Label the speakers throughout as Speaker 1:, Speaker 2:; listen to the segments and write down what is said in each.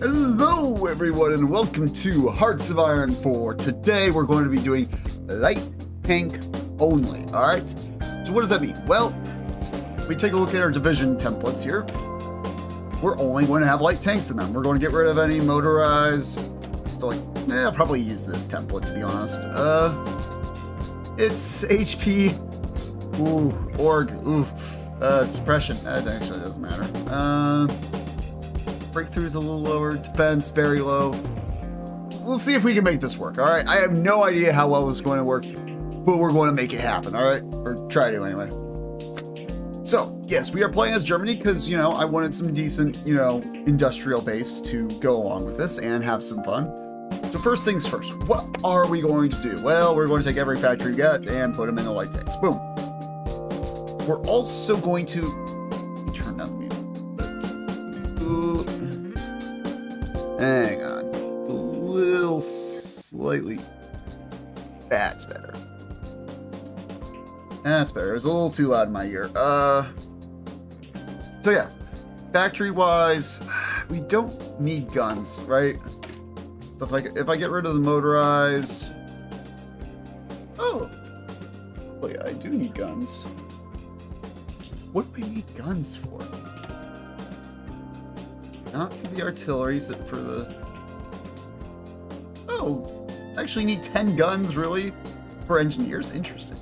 Speaker 1: Hello everyone and welcome to Hearts of Iron 4. Today we're going to be doing light tank only, alright? So what does that mean? Well, we take a look at our division templates here. We're only going to have light tanks in them. We're going to get rid of any motorized. So I'll probably use this template to be honest. It's HP, suppression, that actually doesn't matter. Breakthrough's a little lower, defense very low. We'll see if we can make this work, all right? I have no idea how well this is going to work, but we're going to make it happen, all right? Or try to anyway. So, yes, we are playing as Germany because, you know, I wanted some decent, you know, industrial base to go along with this and have some fun. So first things first, what are we going to do? Well, we're going to take every factory we got and put them in the light tanks. Boom. We're also going to turn down the music. Hang on. It's a little slightly. That's better. That's better. It was a little too loud in my ear. So yeah. Factory-wise, we don't need guns, right? So if I get rid of the motorized. Oh. Well, yeah, I do need guns. What do we need guns for? Not for the artillery, for the... Oh, I actually need 10 guns, really? For engineers? Interesting.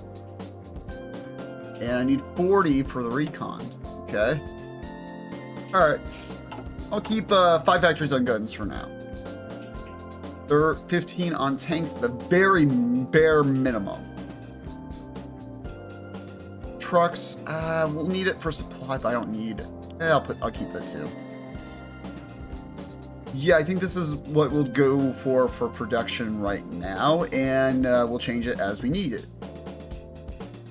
Speaker 1: And I need 40 for the recon. Okay. Alright. I'll keep 5 factories on guns for now. There are 15 on tanks, the very bare minimum. Trucks, we'll need it for supply, but I don't need... I'll keep that too. Yeah, I think this is what we'll go for production right now, and we'll change it as we need it.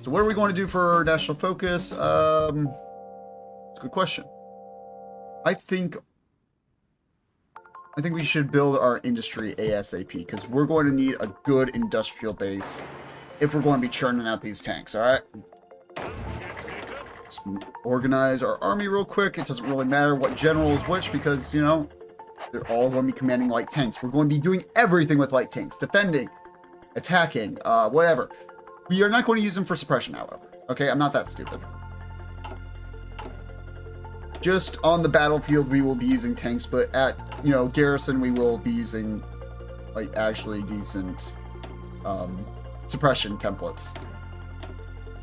Speaker 1: So what are we going to do for national focus? It's a good question. I think we should build our industry ASAP, because we're going to need a good industrial base if we're going to be churning out these tanks, alright? Let's organize our army real quick. It doesn't really matter what general is which, because, you know, they're all going to be commanding light tanks. We're going to be doing everything with light tanks. Defending, attacking, whatever. We are not going to use them for suppression, however. Okay, I'm not that stupid. Just on the battlefield, we will be using tanks, but at, you know, garrison, we will be using, like, actually decent suppression templates.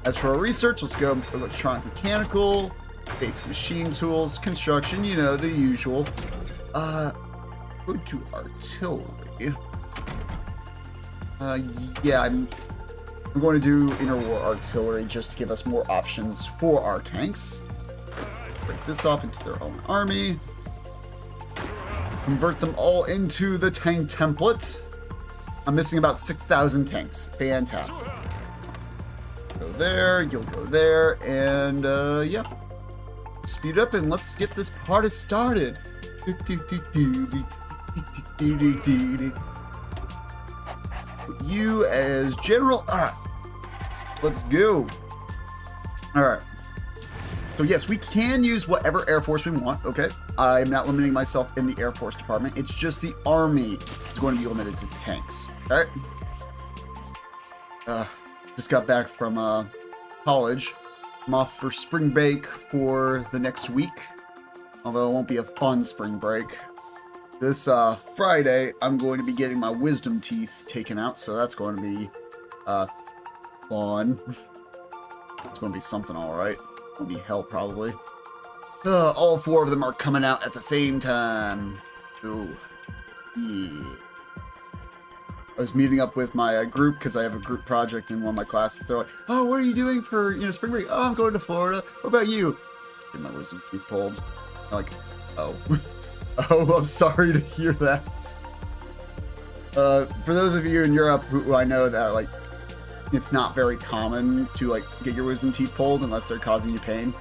Speaker 1: As for our research, let's go electronic mechanical, basic machine tools, construction, you know, the usual. Go to artillery. Yeah, we're going to do interwar artillery just to give us more options for our tanks. Break this off into their own army. Convert them all into the tank template. I'm missing about 6,000 tanks. Fantastic. Go there, you'll go there, and yeah. Speed up and let's get this party started. Put you as general. Let's go. Alright. So yes, we can use whatever Air Force we want, okay? I'm not limiting myself in the Air Force department. It's just the Army is going to be limited to tanks. Alright? Just got back from college. I'm off for spring break for the next week. Although it won't be a fun spring break. This Friday, I'm going to be getting my wisdom teeth taken out, so that's going to be fun. It's going to be something, alright. It's going to be hell, probably. All 4 of them are coming out at the same time. So, yeah. I was meeting up with my group because I have a group project in one of my classes. They're like, "Oh, what are you doing for, you know, spring break?" "Oh, I'm going to Florida. What about you?" Get my wisdom teeth pulled. I'm like, oh. Oh, I'm sorry to hear that. For those of you in Europe who I know that, like, it's not very common to, like, get your wisdom teeth pulled unless they're causing you pain.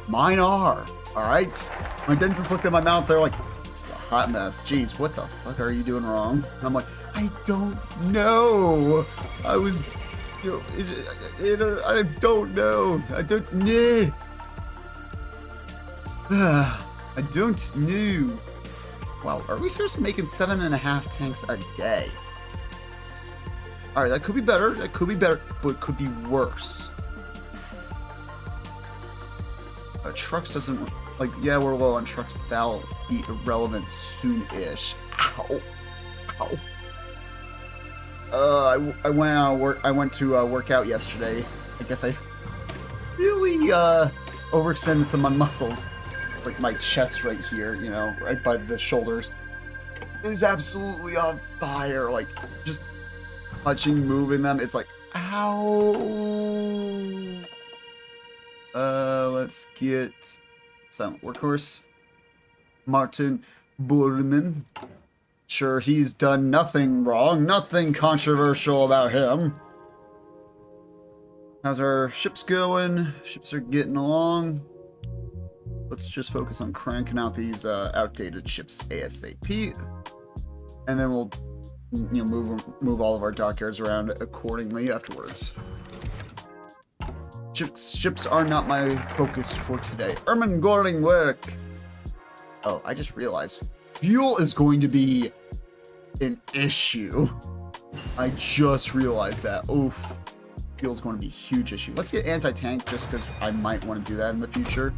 Speaker 1: Mine are, alright? My dentist looked at my mouth, they're like, "It's a hot mess. Jeez, what the fuck are you doing wrong?" And I'm like, "I don't know. I was, you know, I don't know. I don't know." I don't know. Wow, are we seriously making 7.5 tanks a day? Alright, that could be better. That could be better, but it could be worse. Trucks doesn't... Like, yeah, we're low on trucks, but that'll be irrelevant soon-ish. Ow. Ow. I went to work out yesterday. I guess I really overextended some of my muscles. Like my chest right here, you know, right by the shoulders. It is absolutely on fire. Like, just touching, moving them, it's like, ow. Let's get Silent Workhorse. Martin Burman. Sure, he's done nothing wrong, nothing controversial about him. How's our ships going? Ships are getting along. Let's just focus on cranking out these outdated ships ASAP. And then we'll, you know, move all of our dockyards around accordingly afterwards. Ships are not my focus for today. Ermengoring work. Oh, I just realized fuel is going to be an issue. I just realized that. Oof. Fuel's going to be a huge issue. Let's get anti-tank just because I might want to do that in the future.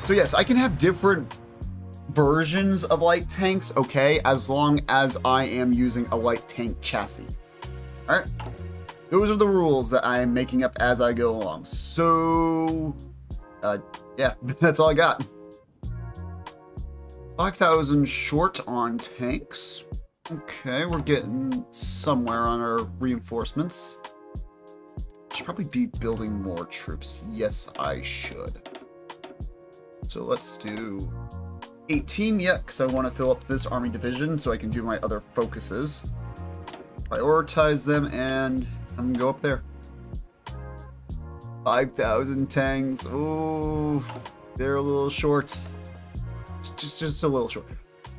Speaker 1: So yes, I can have different versions of light tanks, okay, as long as I am using a light tank chassis. Alright? Those are the rules that I am making up as I go along. So, yeah, that's all I got. 5,000 short on tanks. Okay, we're getting somewhere on our reinforcements. Should probably be building more troops. Yes, I should. So let's do 18 yet, because I want to fill up this army division so I can do my other focuses. Prioritize them and I'm gonna go up there. 5,000 tanks. Oh, they're a little short. Just a little short.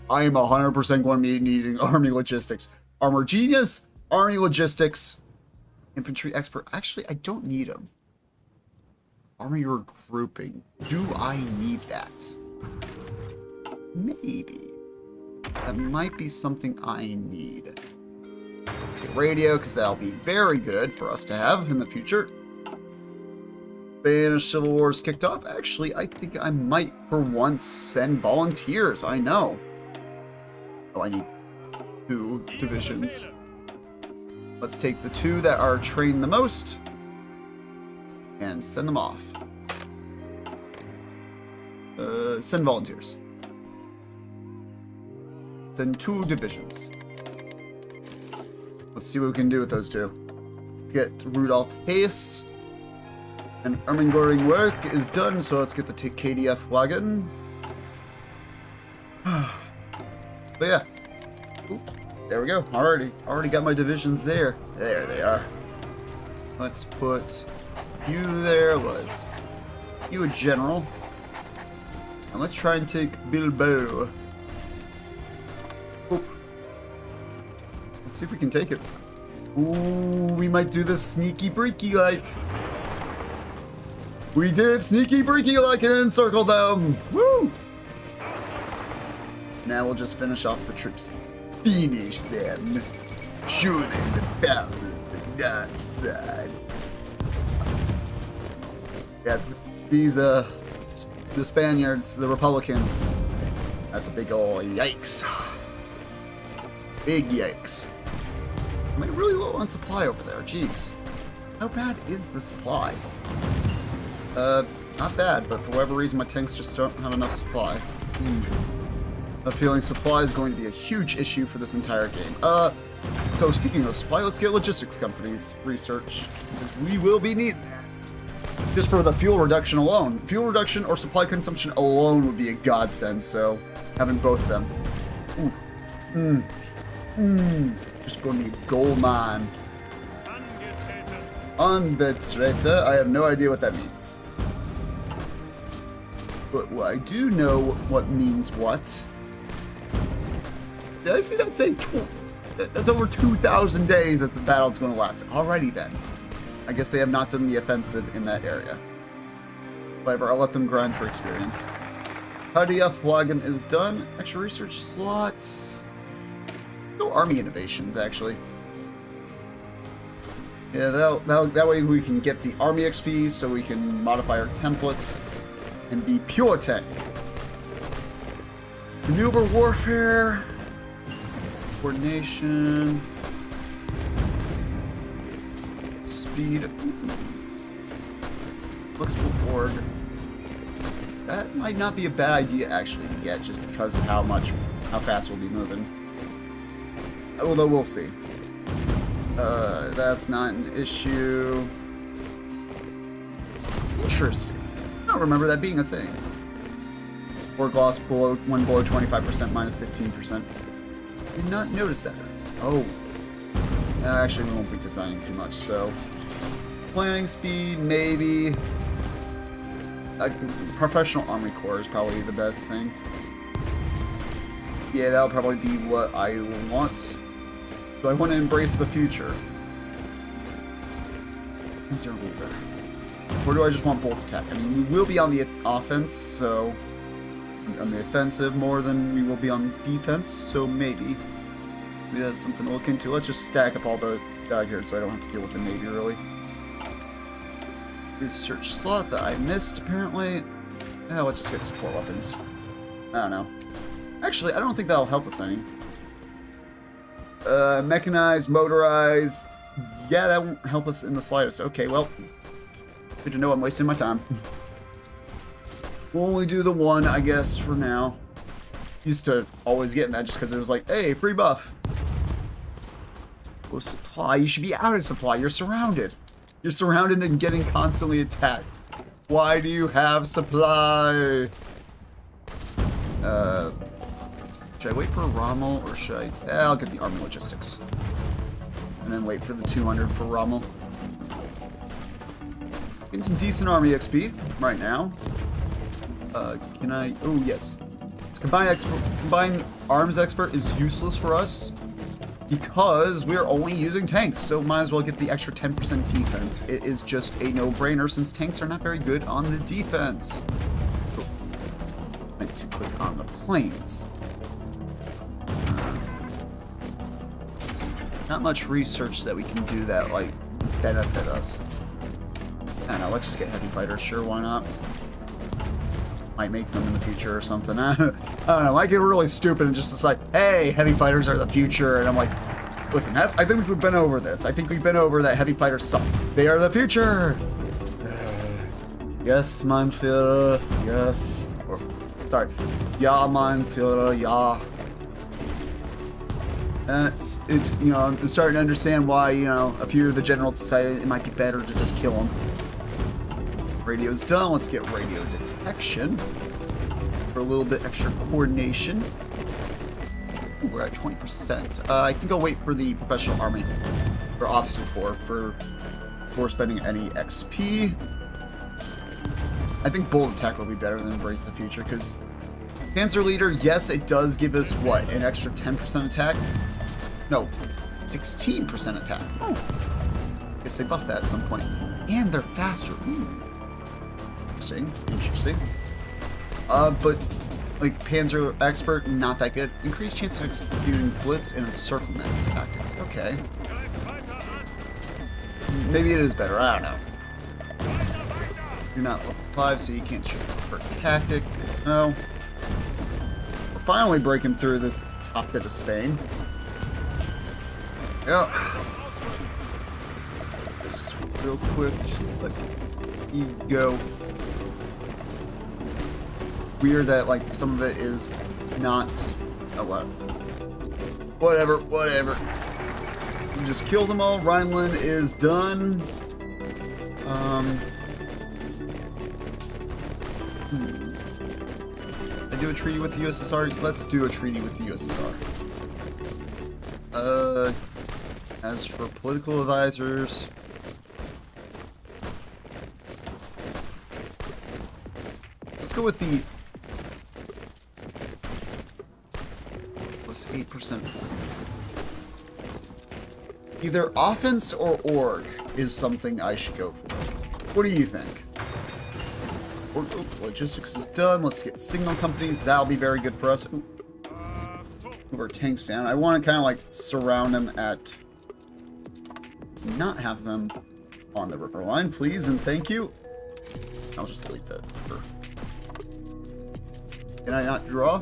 Speaker 1: I am 100% going to be needing army logistics. Armor genius, army logistics, infantry expert. Actually, I don't need them. Army regrouping. Do I need that? Maybe. That might be something I need. Take radio, because that'll be very good for us to have in the future. Spanish Civil War's kicked off. Actually, I think I might, for once, send volunteers. I know. Oh, I need 2 divisions. Let's take the 2 that are trained the most and send them off. Send volunteers. Send 2 divisions. Let's see what we can do with those 2. Let's get Rudolf Hayes. And Ermengoring work is done, so let's get the KDF wagon. But yeah. Ooh, there we go. Already got my divisions there. There they are. Let's put you there. Let's you a general. And let's try and take Bilbao. Oop. Let's see if we can take it. Ooh, we might do this sneaky breaky like. We did sneaky breaky like and encircle them. Woo! Now we'll just finish off the troops. Finish them. Show them the power of the dark side. Yeah, these the Spaniards, the Republicans. That's a big ol' yikes. Big yikes. Am I really low on supply over there? Jeez. How bad is the supply? Not bad, but for whatever reason my tanks just don't have enough supply. I'm feeling supply is going to be a huge issue for this entire game. So speaking of supply, let's get logistics companies research, because we will be needing that. Just for the fuel reduction alone. Fuel reduction or supply consumption alone would be a godsend, so having both of them. Just going to be a gold mine. Unbetreta, I have no idea what that means. But I do know what means what. Did I see that say that's over 2,000 days that the battle's going to last? Alrighty then. I guess they have not done the offensive in that area. Whatever, I'll let them grind for experience. IDF wagon is done. Extra research slots. No army innovations, actually. Yeah, that way we can get the army XP, so we can modify our templates and be pure tech. Maneuver warfare. Coordination. Speed. Flexible org. That might not be a bad idea actually to get, just because of how fast we'll be moving. Although we'll see. That's not an issue. Interesting. I don't remember that being a thing. Org loss below 25% minus 15%. Did not notice that. Oh. Actually, we won't be designing too much, so planning speed, maybe. Professional Army Corps is probably the best thing. Yeah, that'll probably be what I want. Do I want to embrace the future? Panzer Leader. Or do I just want bolt attack? I mean, we will be on the offense, so on the offensive more than we will be on defense, so maybe that's something to look into. Let's just stack up all the here so I don't have to deal with the Navy really. Research slot that I missed apparently. Yeah, let's just get support weapons. I don't know. Actually, I don't think that'll help us any. Mechanized, motorized. Yeah, that won't help us in the slightest. Okay, well, good to know I'm wasting my time. We'll only do the one, I guess, for now. Used to always getting that just because it was like, hey, free buff. Oh, supply. You should be out of supply. You're surrounded. You're surrounded and getting constantly attacked. Why do you have supply? Should I wait for Rommel or should I? I'll get the army logistics. And then wait for the 200 for Rommel. Getting some decent army XP right now. Can I? Oh, yes. Combined arms expert is useless for us because we're only using tanks, so might as well get the extra 10% defense. It is just a no-brainer since tanks are not very good on the defense. Oh, meant to click on the planes. Not much research that we can do that like benefit us. I don't know, let's just get heavy fighters, sure, why not? Might make them in the future or something. I don't know, I get really stupid and just decide, hey, heavy fighters are the future, and I'm like, listen, I think we've been over this. I think we've been over that heavy fighters suck. They are the future! Yes, mein Führer, yes. Or, sorry. Ja, mein Führer, ja. You know, I'm starting to understand why, you know, a few of the generals decided it might be better to just kill them. Radio's done. Let's get radio detection for a little bit extra coordination. Ooh, we're at 20%. I think I'll wait for the professional army or officer corps before spending any XP. I think bold attack will be better than embrace the future because Panzer Leader, yes, it does give us what, an extra 10% attack? No, 16% attack. Oh, guess they buffed that at some point. And they're faster. Ooh. Interesting. But like Panzer Expert, not that good. Increased chance of executing blitz and encirclement tactics. Okay. Maybe it is better. I don't know. You're not level 5, so you can't choose for tactic. No. We're finally breaking through this top bit of Spain. Yep. Just real quick, just let you go. Weird that like some of it is not. Oh what? Whatever. We just killed them all. Rhineland is done. I do a treaty with the USSR. Let's do a treaty with the USSR. As for political advisors, let's go with the plus 8%. Either offense or org is something I should go for. What do you think? Logistics is done. Let's get signal companies. That'll be very good for us. Ooh. Move our tanks down. I want to kind of like surround them at... Let's not have them on the river line, please, and thank you. I'll just delete that. Can I not draw?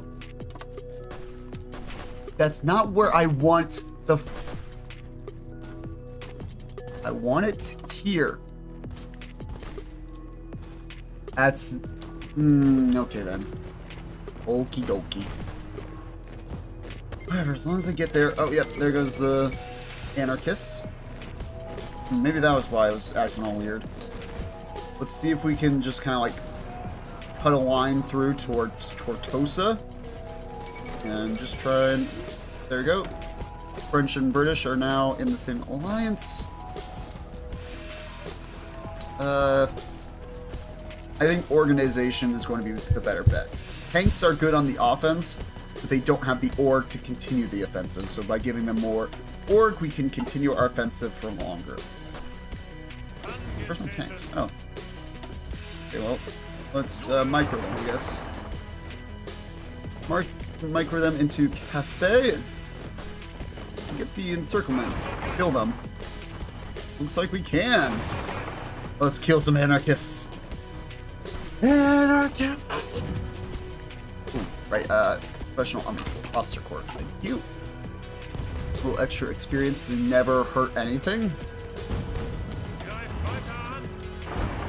Speaker 1: That's not where I want the... I want it here. That's... okay then. Okie dokie. Whatever, as long as I get there... Oh, yep, there goes the anarchists. Maybe that was why I was acting all weird. Let's see if we can just kind of like cut a line through towards Tortosa. And just try and... There we go. French and British are now in the same alliance. I think organization is going to be the better bet. Tanks are good on the offense, but they don't have the org to continue the offensive. So by giving them more org, we can continue our offensive for longer. Where's my tanks? Oh. Okay, well, let's micro them, I guess. Micro them into Caspe. Get the encirclement. Kill them. Looks like we can. Let's kill some anarchists. Anarchists! Right, professional officer corps. Thank you. A little extra experience never hurt anything.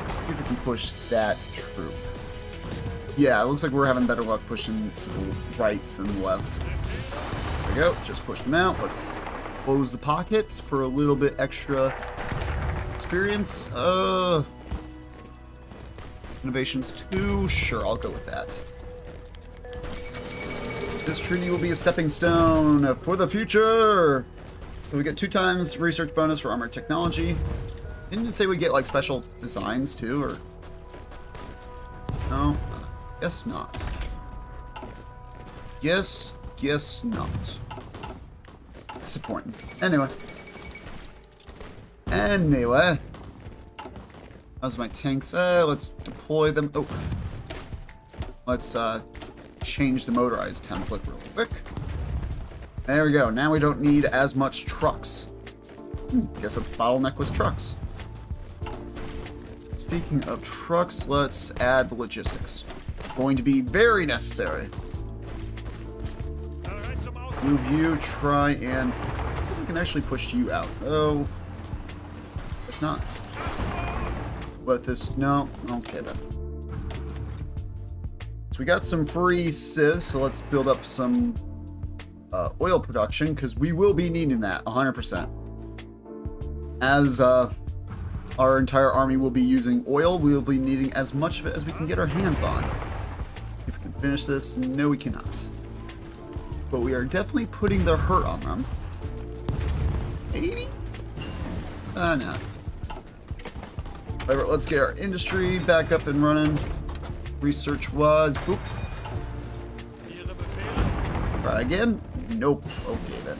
Speaker 1: See if we can push that troop. Yeah, it looks like we're having better luck pushing to the right than the left. There we go. Just pushed them out. Let's close the pockets for a little bit extra experience. Innovations 2. Sure, I'll go with that. This treaty will be a stepping stone for the future. So we get 2 times research bonus for armored technology. Didn't it say we get like special designs too, or no? Guess not. Guess not. Disappointing. Anyway. How's my tanks? Let's deploy them. Oh. Let's change the motorized template real quick. There we go. Now we don't need as much trucks. Guess a bottleneck was trucks. Speaking of trucks, let's add the logistics. Going to be very necessary. Move you, try and... Let's see if we can actually push you out. Oh. It's not. But this... No. Okay, then. So we got some free civs, so let's build up some oil production, because we will be needing that 100%. As our entire army will be using oil, we will be needing as much of it as we can get our hands on. If we can finish this, no we cannot. But we are definitely putting the hurt on them. Maybe? No. Whatever, let's get our industry back up and running. Research was... Boop. Try again? Nope. Okay then.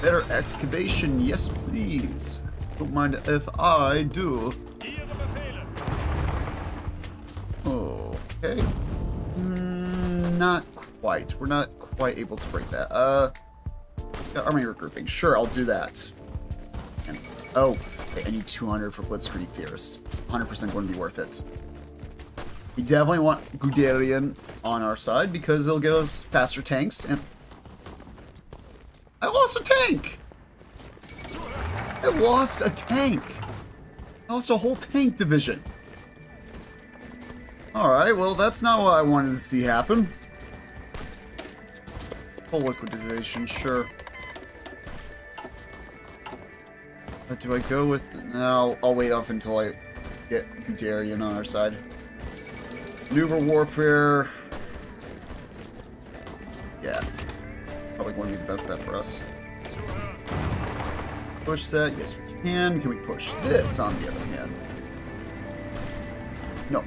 Speaker 1: Better excavation, yes please. Don't mind if I do. Okay. Not quite. We're not quite able to break that. Army regrouping. Sure, I'll do that. And, oh, okay, I need 200 for Blitzkrieg Theorist. 100% going to be worth it. We definitely want Guderian on our side because it'll give us faster tanks. And I lost a tank! I lost a tank! I lost a whole tank division. Alright, well that's not what I wanted to see happen. Full liquidization, sure. But do I go with... No, I'll wait off until I get Guderian on our side. Maneuver warfare. Yeah. Probably going to be the best bet for us. Push that. Yes, we can. Can we push this on the other hand? No.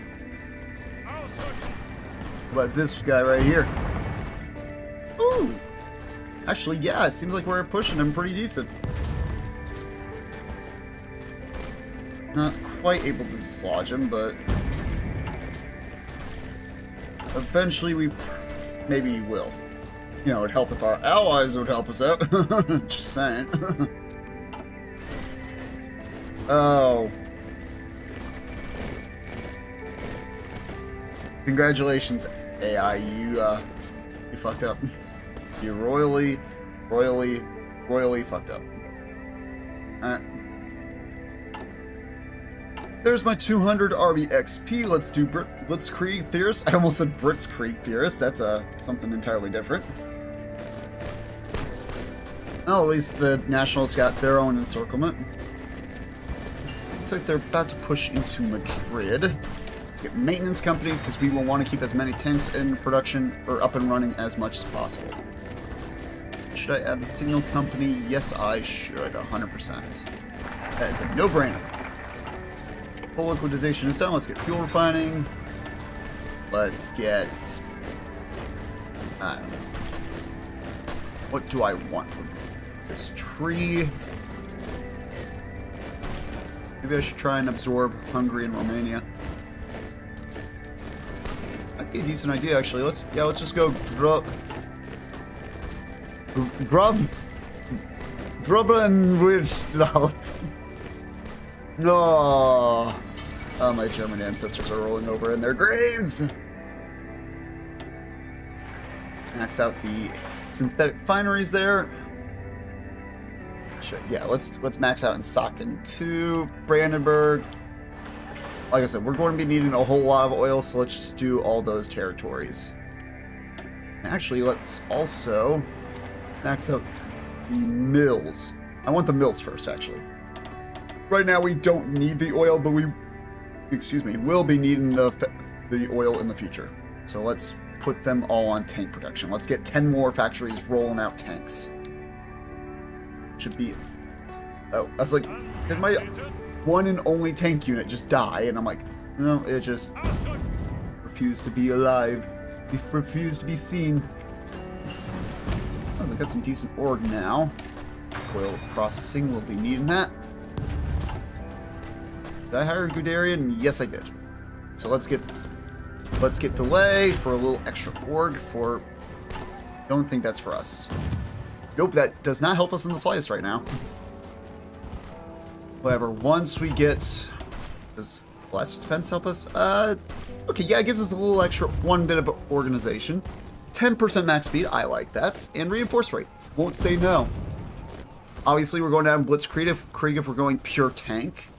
Speaker 1: What about this guy right here? Ooh. Actually, yeah, it seems like we're pushing him pretty decent. Not quite able to dislodge him, but Eventually we maybe will. You know, it'd help if our allies would help us out. Just saying. Oh. Congratulations, AI. You fucked up. You royally fucked up. Alright. There's my 200 RB XP. Let's do Blitzkrieg Theorist. I almost said Blitzkrieg Theorist. That's something entirely different. Oh, at least the Nationals got their own encirclement. Looks like they're about to push into Madrid. Let's get maintenance companies because we will want to keep as many tanks in production or up and running as much as possible. Should I add the signal company? Yes, I should. 100%. That is a no-brainer. Full liquidization is done. Let's get fuel refining. Let's get... I don't know. What do I want? This tree. Maybe I should try and absorb Hungary and Romania. Might be a decent idea, actually. Let's just go grub and rich stuff. No. Oh, my German ancestors are rolling over in their graves. Max out the synthetic fineries there. Yeah, let's max out in Saaken 2, Brandenburg. Like I said, we're going to be needing a whole lot of oil, so let's just do all those territories. Actually, let's also max out the mills. I want the mills first, actually. Right now, we don't need the oil, but will be needing the oil in the future. So let's put them all on tank production. Let's get 10 more factories rolling out tanks. Should be... Oh, I was like, did my one and only tank unit just die? And I'm like, no, it just refused to be alive. It refused to be seen. Oh, they got some decent org now. Oil processing, we'll be needing that. Did I hire a Guderian? Yes, I did. So let's get delay for a little extra org for... Don't think that's for us. Nope, that does not help us in the slightest right now. However, once we get... Does Blast Defense help us? Okay, yeah, it gives us a little extra, one bit of organization. 10% max speed, I like that. And reinforce rate, won't say no. Obviously, we're going down Blitzkrieg if we're going pure tank.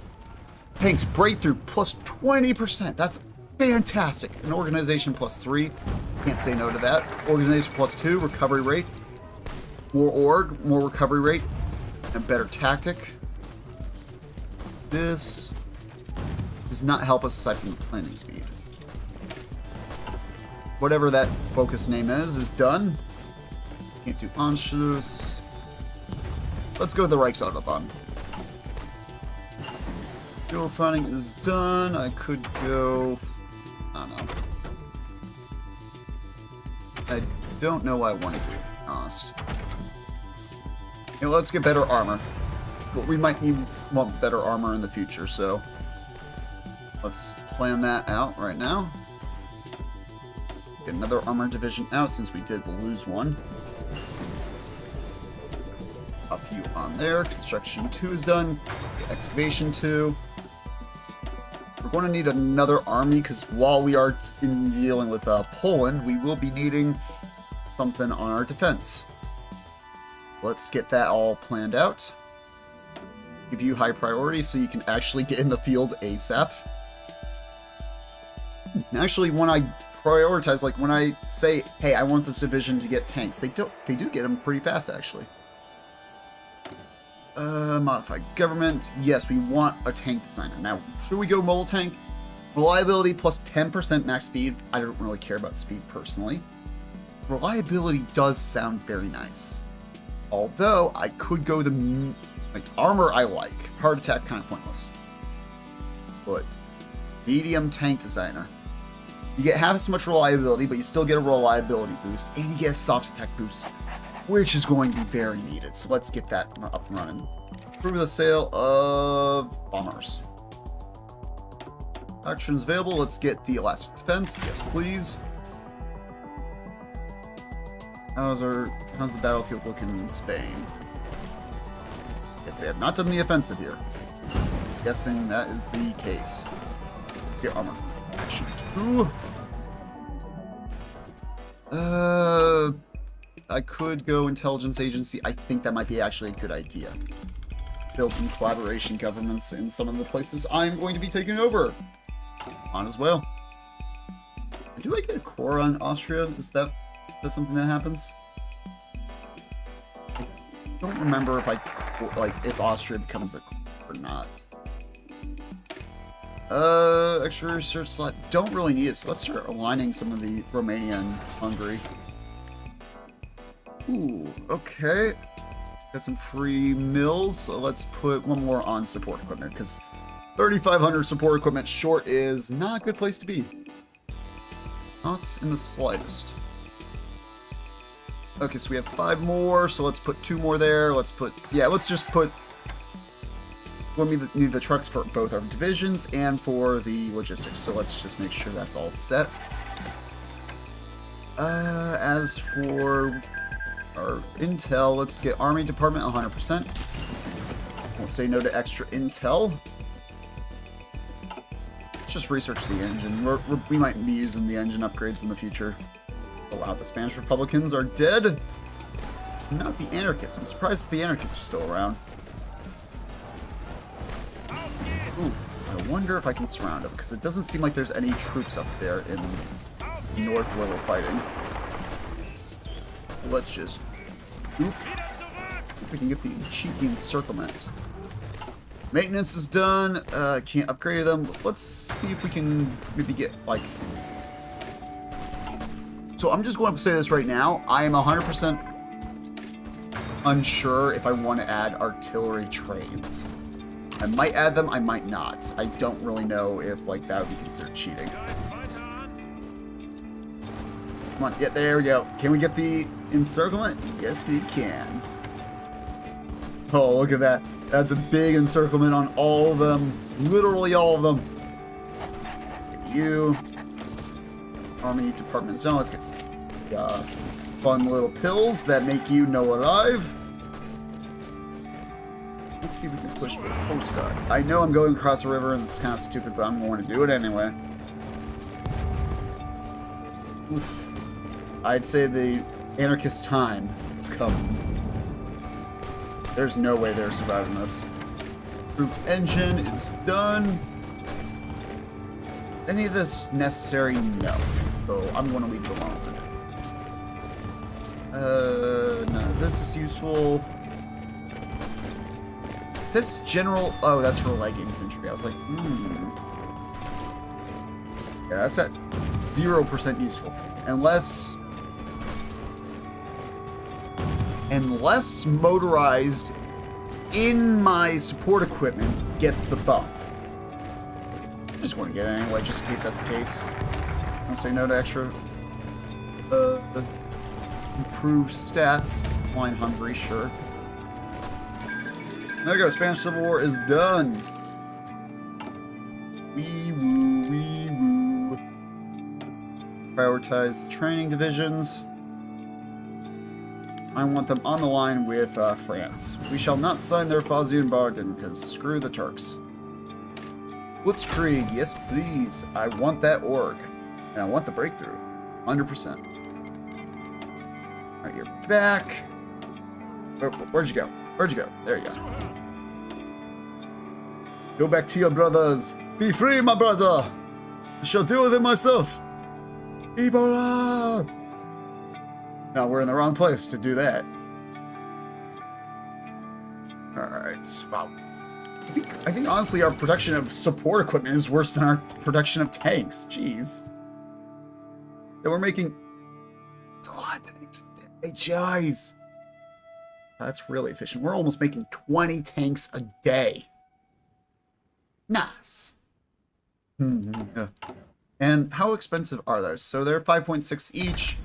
Speaker 1: Tanks breakthrough plus 20%, that's fantastic. An organization plus 3, can't say no to that. Organization plus 2, recovery rate. More org, more recovery rate, and better tactic. This does not help us aside from the planning speed. Whatever that focus name is done. Can't do Anschluss. Let's go with the Reichsautobahn. Fuel refining is done. I could go... I don't know. I don't know what I want to do, to be honest. You know, let's get better armor. But we might want better armor in the future, so let's plan that out right now. Get another armor division out since we did lose one. Up you on there. Construction 2 is done. Excavation 2. We're going to need another army because while we are dealing with Poland, we will be needing something on our defense. Let's get that all planned out. Give you high priority so you can actually get in the field ASAP. Actually, when I prioritize, like when I say, hey, I want this division to get tanks, they do get them pretty fast, actually. Modified government. Yes, we want a tank designer. Now, should we go mobile tank? Reliability plus 10% max speed. I don't really care about speed personally. Reliability does sound very nice. Although, I could go the... Like, armor I like. Hard attack, kind of pointless. But, medium tank designer. You get half as much reliability, but you still get a reliability boost, and you get a soft attack boost, which is going to be very needed. So let's get that up and running. Approve the sale of bombers. Actions available. Let's get the elastic defense. Yes, please. How's the battlefield looking in Spain? Yes, they have not done the offensive here. Guessing that is the case. Let's get armor. Action 2. I could go intelligence agency. I think that might be actually a good idea. Build some collaboration governments in some of the places I'm going to be taking over. On as well. Do I get a core on Austria? Is that something that happens? I don't remember if if Austria becomes a core or not. Extra research slot. Don't really need it, so let's start aligning some of the Romania and Hungary. Ooh, okay. Got some free mills, so let's put one more on support equipment, because 3,500 support equipment short is not a good place to be. Not in the slightest. Okay, so we have 5 more, so let's put 2 more there. Let's just put... We'll need the trucks for both our divisions and for the logistics, so let's just make sure that's all set. As for our intel, let's get Army Department 100%. Won't say no to extra intel. Let's just research the engine. We might be using the engine upgrades in the future. Oh wow, the Spanish Republicans are dead. Not the anarchists. I'm surprised that the anarchists are still around. Ooh, I wonder if I can surround them, because it doesn't seem like there's any troops up there in the north where we're fighting. Let's just... Oop. See if we can get the cheeky encirclement. Maintenance is done. Can't upgrade them. Let's see if we can maybe get, like... So I'm just going to say this right now. I am 100% unsure if I want to add artillery trains. I might add them, I might not. I don't really know if, like, that would be considered cheating. Come on, yeah, there we go. Can we get the encirclement? Yes, we can. Oh, look at that. That's a big encirclement on all of them. Literally all of them. Get you. Army Department Zone. Let's get fun little pills that make you no alive. Let's see if we can push Posa. I know I'm going across the river and it's kind of stupid, but I'm going to do it anyway. Oof. I'd say the anarchist time has come. There's no way they're surviving this. Approved engine is done. Any of this necessary? No. So I'm going to leave it alone. None of this is useful. It says general... Oh, that's for light infantry. I was like, Yeah, that's at 0% useful for me. Unless motorized in my support equipment gets the buff. I just want to get it anyway, just in case that's the case. Don't say no to extra improved stats. It's line Hungary, sure. There we go, Spanish Civil War is done. Wee woo, wee woo. Prioritize the training divisions. I want them on the line with France. We shall not sign their Fauzian bargain, because screw the Turks. Blitzkrieg, yes please. I want that org. And I want the breakthrough. 100%. Alright, you're back. Where'd you go? Where'd you go? There you go. Go back to your brothers. Be free, my brother. I shall deal with it myself. Ebola! No, we're in the wrong place to do that. Alright, wow. I think honestly our production of support equipment is worse than our production of tanks. Jeez. Yeah, we're making... It's a lot of tanks a day. Jeez. That's really efficient. We're almost making 20 tanks a day. Nice. And how expensive are those? So they're 5.6 each.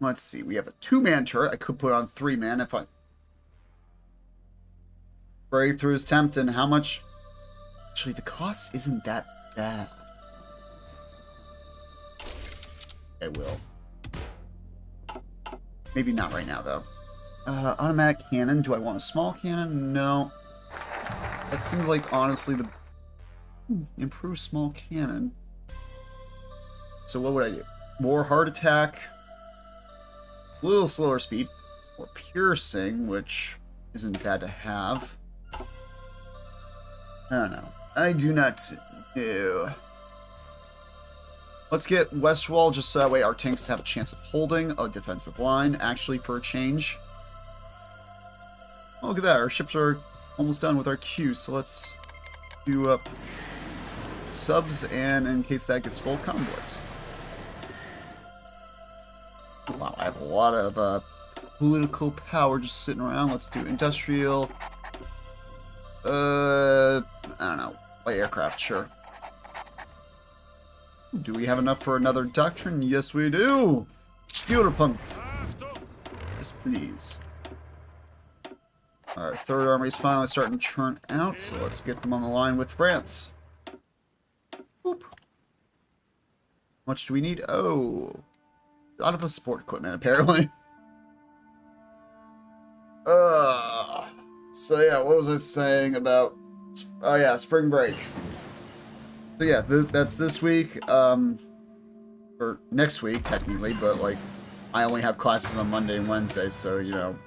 Speaker 1: Let's see. We have a 2-man turret. I could put on 3-man if I... Breakthrough is tempting. How much? Actually, the cost isn't that bad. I will. Maybe not right now, though. Automatic cannon. Do I want a small cannon? No. That seems like, honestly, the... Improve small cannon. So what would I do? More heart attack. A little slower speed. More piercing, which isn't bad to have. I don't know. I do not know. Let's get West Wall, just so that way our tanks have a chance of holding a defensive line, actually, for a change. Oh, look at that. Our ships are almost done with our queue, so let's do subs, and in case that gets full, convoys. Wow, I have a lot of political power just sitting around. Let's do industrial. I don't know. Light aircraft, sure. Do we have enough for another doctrine? Yes, we do. Sturpunkt. Yes, please. Our third army is finally starting to churn out, so let's get them on the line with France. Boop. How much do we need? Oh, a lot of support equipment, apparently. So yeah, what was I saying about... Oh yeah, spring break. So yeah, that's this week, or next week, technically, but, like, I only have classes on Monday and Wednesday, so, you know,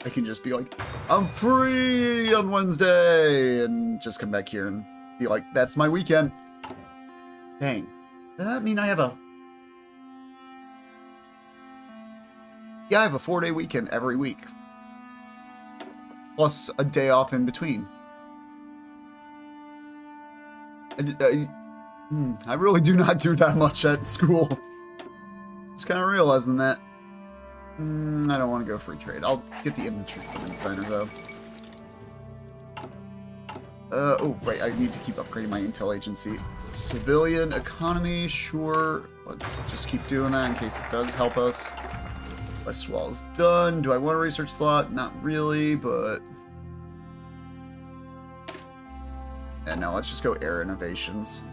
Speaker 1: I can just be like, I'm free on Wednesday, and just come back here and be like, that's my weekend. Dang. Does that mean I have a... Yeah, I have a 4-day weekend every week. Plus a day off in between. I really do not do that much at school. Just kind of realizing that. I don't want to go free trade. I'll get the infantry designer, though. Oh, wait, I need to keep upgrading my intel agency. Civilian economy, sure. Let's just keep doing that in case it does help us. West Wall's done. Do I want a research slot? Not really, but... Yeah, no, let's just go air innovations.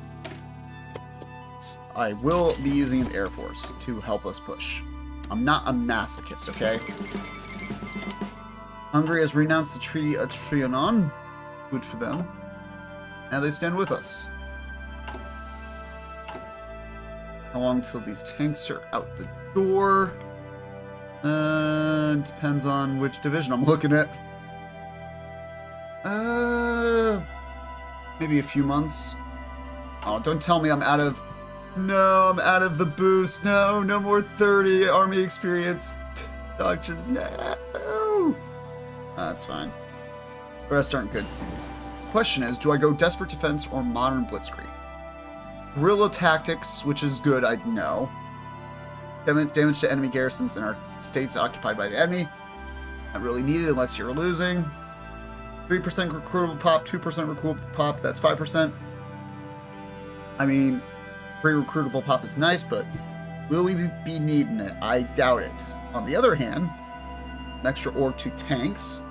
Speaker 1: I will be using an Air Force to help us push. I'm not a masochist, okay? Hungary has renounced the Treaty of Trianon. Good for them. Now they stand with us. How long till these tanks are out the door? Depends on which division I'm looking at. Maybe a few months. Oh, don't tell me I'm out of... No, I'm out of the boost. No, no more 30 army experience doctrines. No. That's fine. The rest aren't good. Question is, do I go desperate defense or modern blitzkrieg? Guerrilla tactics, which is good, I know. Damage to enemy garrisons in our states occupied by the enemy. Not really needed unless you're losing. 3% recruitable pop, 2% recruitable pop, that's 5%. I mean, free recruitable pop is nice, but will we be needing it? I doubt it. On the other hand, an extra org to tanks.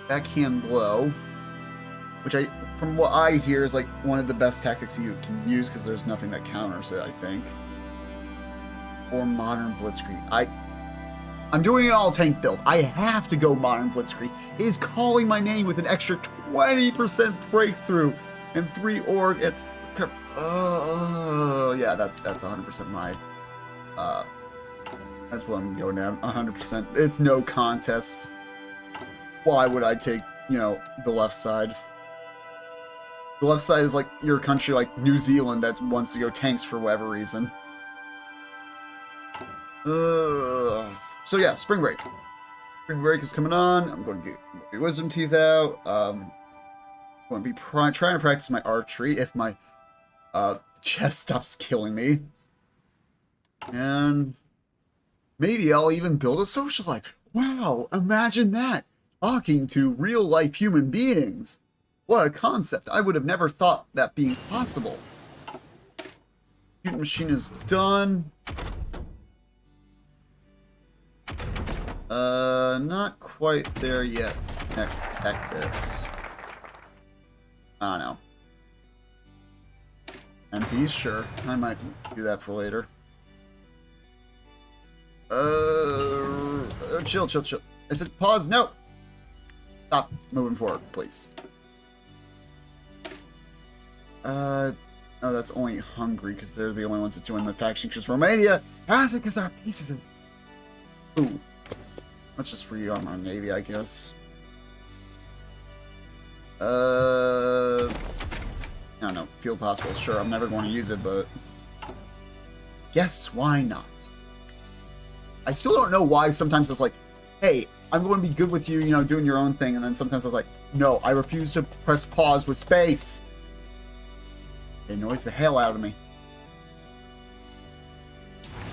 Speaker 1: Backhand blow, which from what I hear is like one of the best tactics you can use because there's nothing that counters it, I think. Or modern blitzkrieg. I'm doing an all-tank build. I have to go modern blitzkrieg. It is calling my name with an extra 20% breakthrough and 3 org and... yeah, that's 100% my... that's what I'm going down, 100%. It's no contest. Why would I take, you know, the left side? The left side is like your country, like New Zealand, that wants to go tanks for whatever reason. So yeah, spring break. Spring break is coming on. I'm going to get my wisdom teeth out. I'm going to be trying to practice my archery if my chest stops killing me. And maybe I'll even build a social life. Wow, imagine that. Talking to real life human beings. What a concept. I would have never thought that being possible. Computer machine is done. Not quite there yet. Next tech bits. I don't know. MPs, sure. I might do that for later. Chill, chill, chill. I said pause. No. Stop moving forward, please. Oh, that's only Hungary because they're the only ones that joined my faction. Because Romania has it because our pieces of. Ooh. Let's just rearm our navy, I guess. No, field hospital. Sure, I'm never going to use it, but yes, why not? I still don't know why sometimes it's like, hey, I'm going to be good with you, you know, doing your own thing, and then sometimes it's like, no, I refuse to press pause with space. It annoys the hell out of me.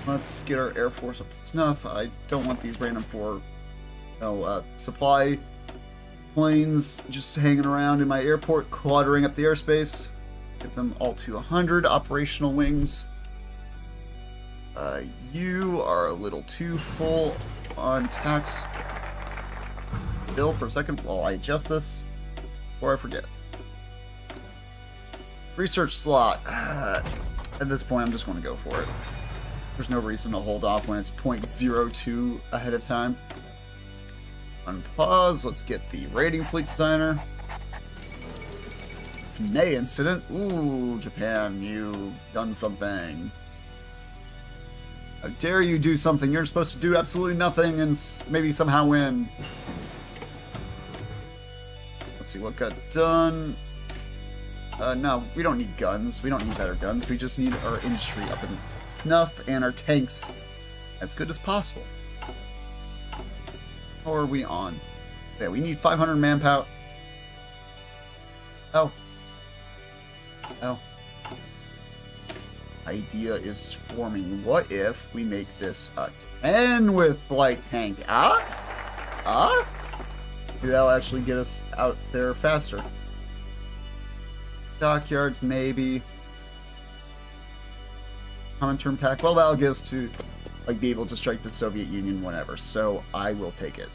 Speaker 1: Let's get our Air Force up to snuff. I don't want these random supply planes just hanging around in my airport, cluttering up the airspace. Get them all to 100 operational wings. You are a little too full on tax bill for a second while I adjust this before I forget. Research slot. At this point, I'm just going to go for it. There's no reason to hold off when it's 0.02 ahead of time. Unpause. Let's get the raiding fleet designer. Nay incident. Ooh, Japan, you've done something. How dare you do something? You're supposed to do absolutely nothing and maybe somehow win. Let's see what got done. No, we don't need guns. We don't need better guns. We just need our industry up in snuff and our tanks as good as possible. How are we on? Okay, we need 500 manpower. Oh. Oh. Idea is forming. What if we make this a 10 with light tank? Maybe that'll actually get us out there faster. Dockyards, maybe. Common term pack. Well, that'll get us to like be able to strike the Soviet Union whenever. So I will take it.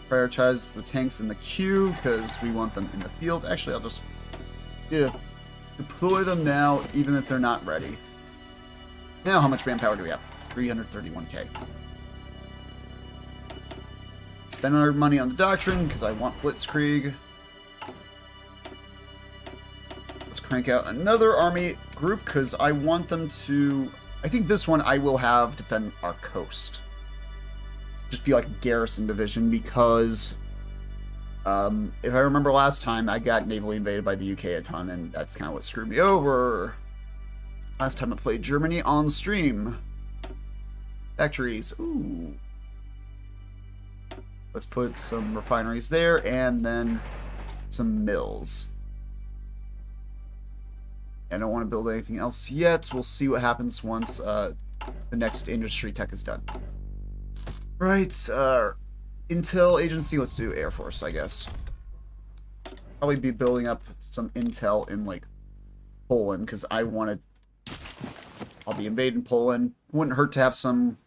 Speaker 1: Prioritize the tanks in the queue because we want them in the field. Actually, I'll just deploy them now, even if they're not ready. Now, how much manpower do we have? 331k. Spend our money on the doctrine because I want Blitzkrieg. Let's crank out another army group because I want them to. I think this one I will have defend our coast. Just be like a garrison division because if I remember last time, I got navally invaded by the UK a ton, and that's kind of what screwed me over. Last time I played Germany on stream. Factories. Ooh. Let's put some refineries there, and then some mills. I don't want to build anything else yet. We'll see what happens once the next industry tech is done. Right, Intel agency, let's do Air Force, I guess. Probably be building up some intel in, like, Poland, because I'll be invading Poland. Wouldn't hurt to have some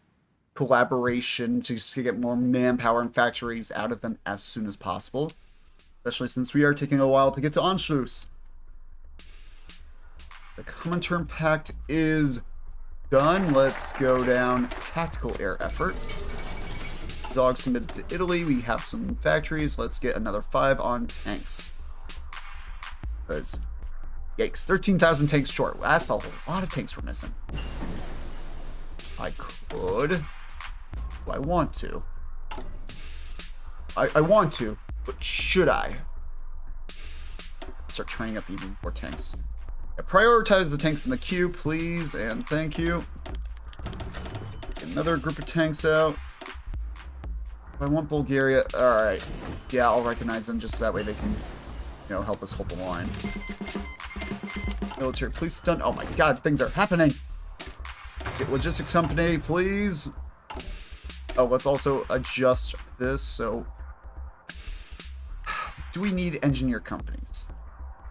Speaker 1: collaboration to get more manpower and factories out of them as soon as possible. Especially since we are taking a while to get to Anschluss. The Common Term Pact is done. Let's go down tactical air effort. Zog submitted to Italy. We have some factories. Let's get another 5 on tanks. Because, yikes, 13,000 tanks short. That's a lot of tanks we're missing. I could. Do I want to? I want to, but should I? Start training up even more tanks. Yeah, prioritize the tanks in the queue, please, and thank you. Get another group of tanks out. I want Bulgaria. Alright. Yeah, I'll recognize them just so that way they can, help us hold the line. Military police done. Oh my god, things are happening. Get logistics company, please. Oh, let's also adjust this. So, do we need engineer companies?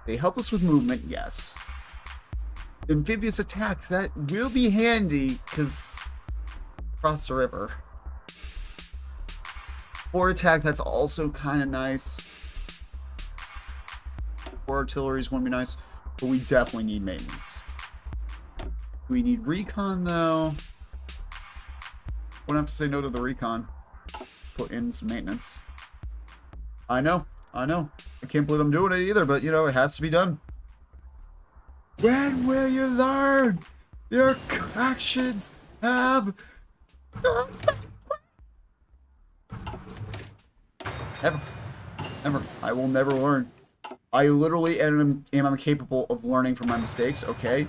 Speaker 1: They help us with movement, yes. Amphibious attack, that will be handy, because across the river. Or attack, that's also kind of nice. Or artillery is going to be nice, but we definitely need maintenance. We need recon, though. Wouldn't have to say no to the recon. Put in some maintenance. I know. I can't believe I'm doing it either, but, you know, it has to be done. When will you learn? Your actions have... Never. I will never learn. I literally am incapable of learning from my mistakes, okay?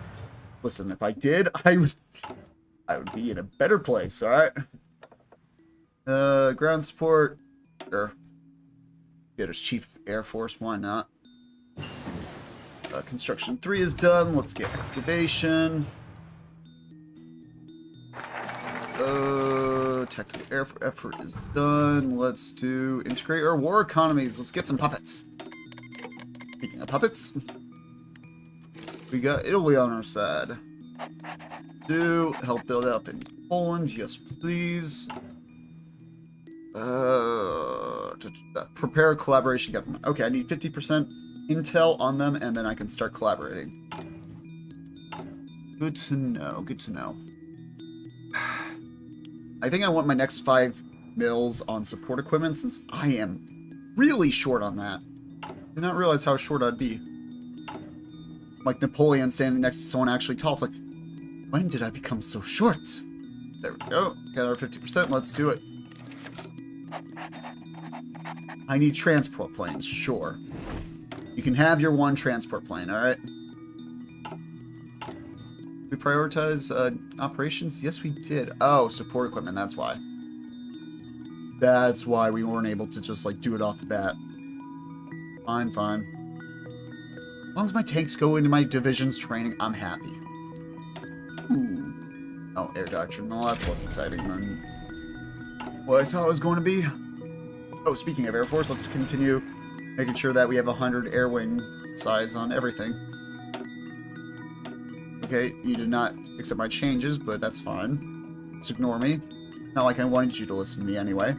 Speaker 1: Listen, if I did, I would be in a better place, alright? Ground support. Sure. Get as Chief Air Force, why not? Construction 3 is done. Let's get excavation. Tactical air effort is done. Let's do integrate our war economies. Let's get some puppets. Speaking of puppets, we got Italy on our side. Do help build up in Poland, yes please. Prepare a collaboration government. Okay, I need 50% intel on them, and then I can start collaborating. Good to know, good to know. I think I want my next 5 mils on support equipment, since I am really short on that. Did not realize how short I'd be. Like Napoleon standing next to someone actually tall. It's like, when did I become so short? There we go. Got our 50%. Let's do it. I need transport planes. Sure. You can have your 1 transport plane, alright? We prioritize operations? Yes, we did. Oh, support equipment. That's why. That's why we weren't able to just, like, do it off the bat. Fine. As long as my tanks go into my division's training, I'm happy. Ooh. Oh, air doctrine. No, that's less exciting than what I thought it was going to be. Oh, speaking of Air Force, let's continue making sure that we have 100 air wing size on everything. Okay, you did not accept my changes, but that's fine. Just ignore me. Not like I wanted you to listen to me anyway.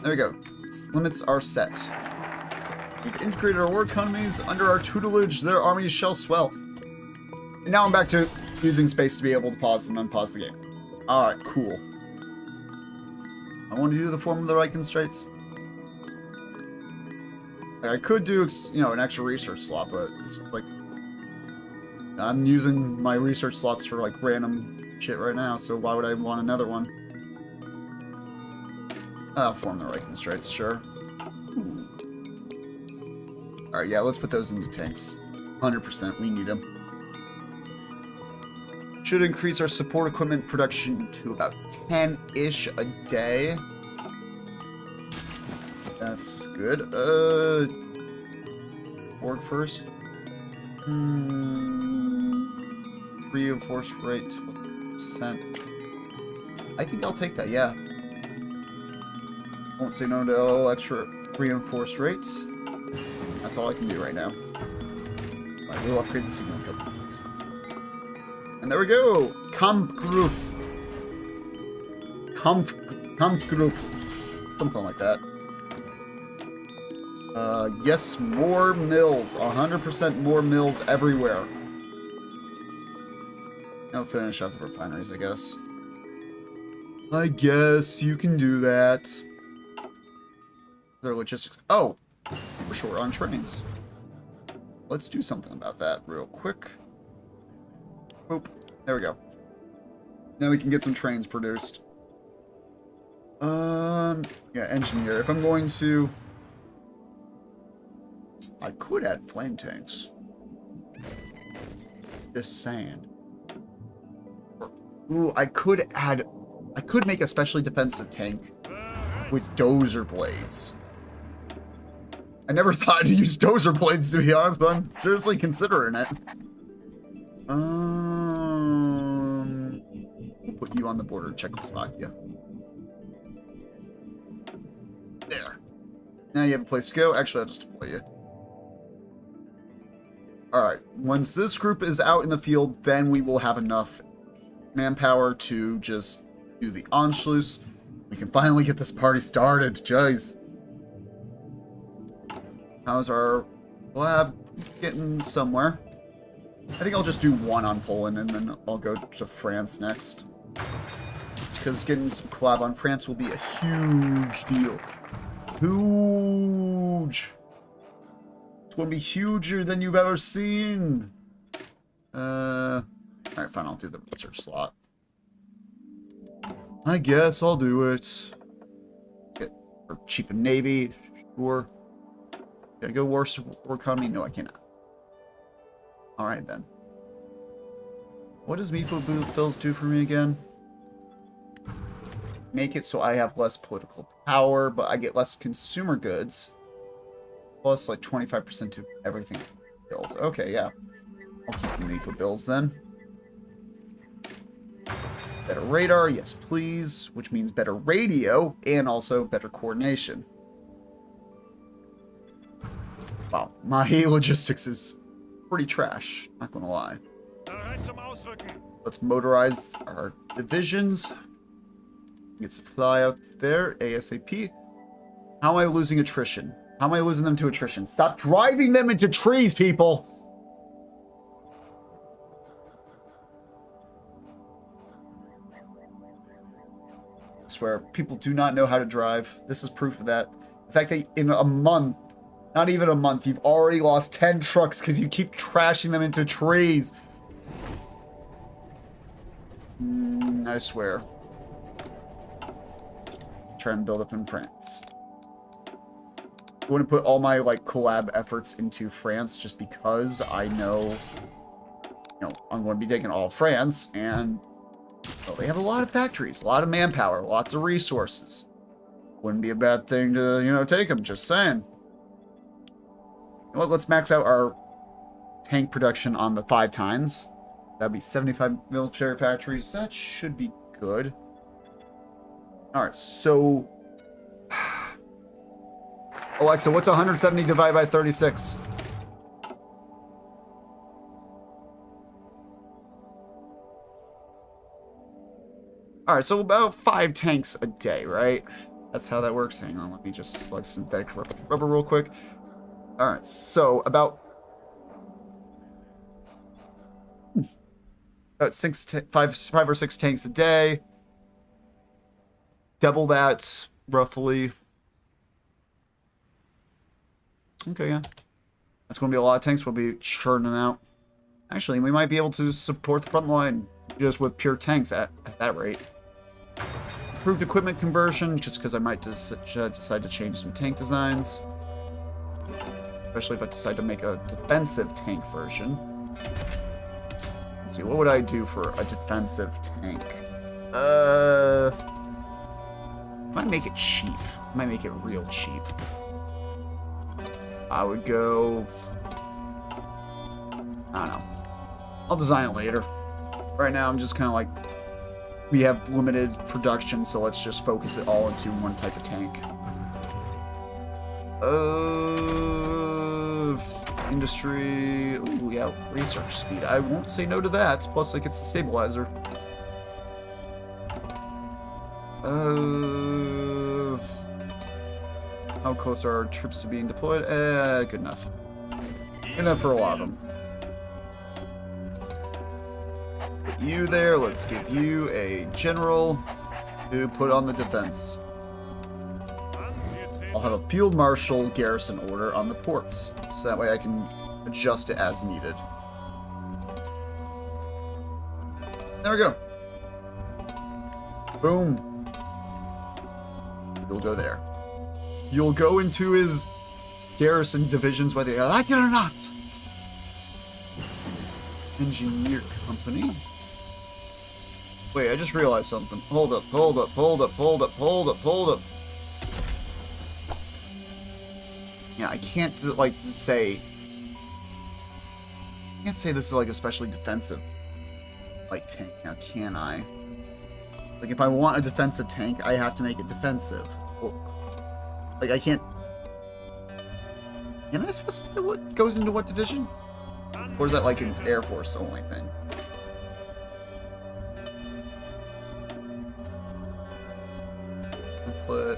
Speaker 1: There we go. Limits are set. We've integrated our war economies. Under our tutelage, their armies shall swell. And now I'm back to using space to be able to pause and unpause the game. Alright, cool. I want to do the form of the right constraints. I could do, you know, an extra research slot, but it's like... I'm using my research slots for, like, random shit right now, so why would I want another one? Form the right constraints, sure. Alright, yeah, let's put those into tanks. 100%, we need them. Should increase our support equipment production to about 10-ish a day. That's good. Org first. Reinforce rate 20%. I think I'll take that, yeah. Won't say no to all extra reinforce rates. That's all I can do right now. I will upgrade the signal components. And there we go! Kampfgruppe. Kampfgruppe. Something like that. Yes, more mills. 100% more mills everywhere. I'll finish off the refineries, I guess. I guess you can do that. Their logistics. Oh! We're short on trains. Let's do something about that real quick. Boop. There we go. Now we can get some trains produced. Yeah, engineer. If I'm going to... I could add flame tanks. Just saying. Ooh, I could make a specially defensive tank with dozer blades. I never thought I'd use dozer blades, to be honest, but I'm seriously considering it. We'll put you on the border of Czechoslovakia. There. Now you have a place to go. Actually, I'll just deploy you. Alright, once this group is out in the field, then we will have enough manpower to just do the Anschluss. We can finally get this party started. Jeez. How's our lab getting somewhere? I think I'll just do 1 on Poland, and then I'll go to France next. because getting some collab on France will be a huge deal. Huge. It's going to be huger than you've ever seen. Alright, fine, I'll do the research slot. I guess I'll do it. Get for Chief of Navy, sure. Can I go war economy? No, I cannot. Alright then. What does Hoi4 bills do for me again? Make it so I have less political power, but I get less consumer goods. Plus like 25% to everything built. Okay, yeah. I'll keep the Hoi4 bills then. Better radar, yes please. Which means better radio and also better coordination. Wow, my logistics is pretty trash, not gonna lie. Let's motorize our divisions. Get supply out there, ASAP. How am I losing attrition? How am I losing them to attrition? Stop driving them into trees, people! I swear, people do not know how to drive. This is proof of that. The fact that in a month, not even a month, you've already lost 10 trucks because you keep trashing them into trees. I swear. Try and build up in France. I want to put all my like collab efforts into France just because I know, I'm going to be taking all of France, and they have a lot of factories, a lot of manpower, lots of resources. Wouldn't be a bad thing to, take them, just saying. You know what, let's max out our tank production on the 5 times. That'd be 75 military factories. That should be good. Alright, so... Alexa, what's 170 divided by 36? Alright, so about 5 tanks a day, right? That's how that works. Hang on, let me just select synthetic rubber real quick. Alright, so about 5 or 6 tanks a day. Double that, roughly. Okay, yeah. That's going to be a lot of tanks we'll be churning out. Actually, we might be able to support the front line just with pure tanks at that rate. Improved equipment conversion, just because I might decide to change some tank designs. Especially if I decide to make a defensive tank version. Let's see, what would I do for a defensive tank? Might make it cheap. Might make it real cheap. I would go... I don't know. I'll design it later. Right now, I'm just kind of like... We have limited production, so let's just focus it all into one type of tank. Industry... Ooh, yeah, research speed. I won't say no to that. Plus, it gets the stabilizer. How close are our troops to being deployed? Good enough. Good enough for a lot of them. Put you there. Let's give you a general to put on the defense. I'll have a field marshal garrison order on the ports, so that way I can adjust it as needed. There we go. Boom. You'll go there. You'll go into his garrison divisions, whether you like it or not. Engineer company. Wait, I just realized something. Hold up. Yeah, I can't, say... I can't say this is, especially defensive, tank now, can I? If I want a defensive tank, I have to make it defensive. I can't... Can I specify what goes into what division? Or is that, an Air Force only thing? But...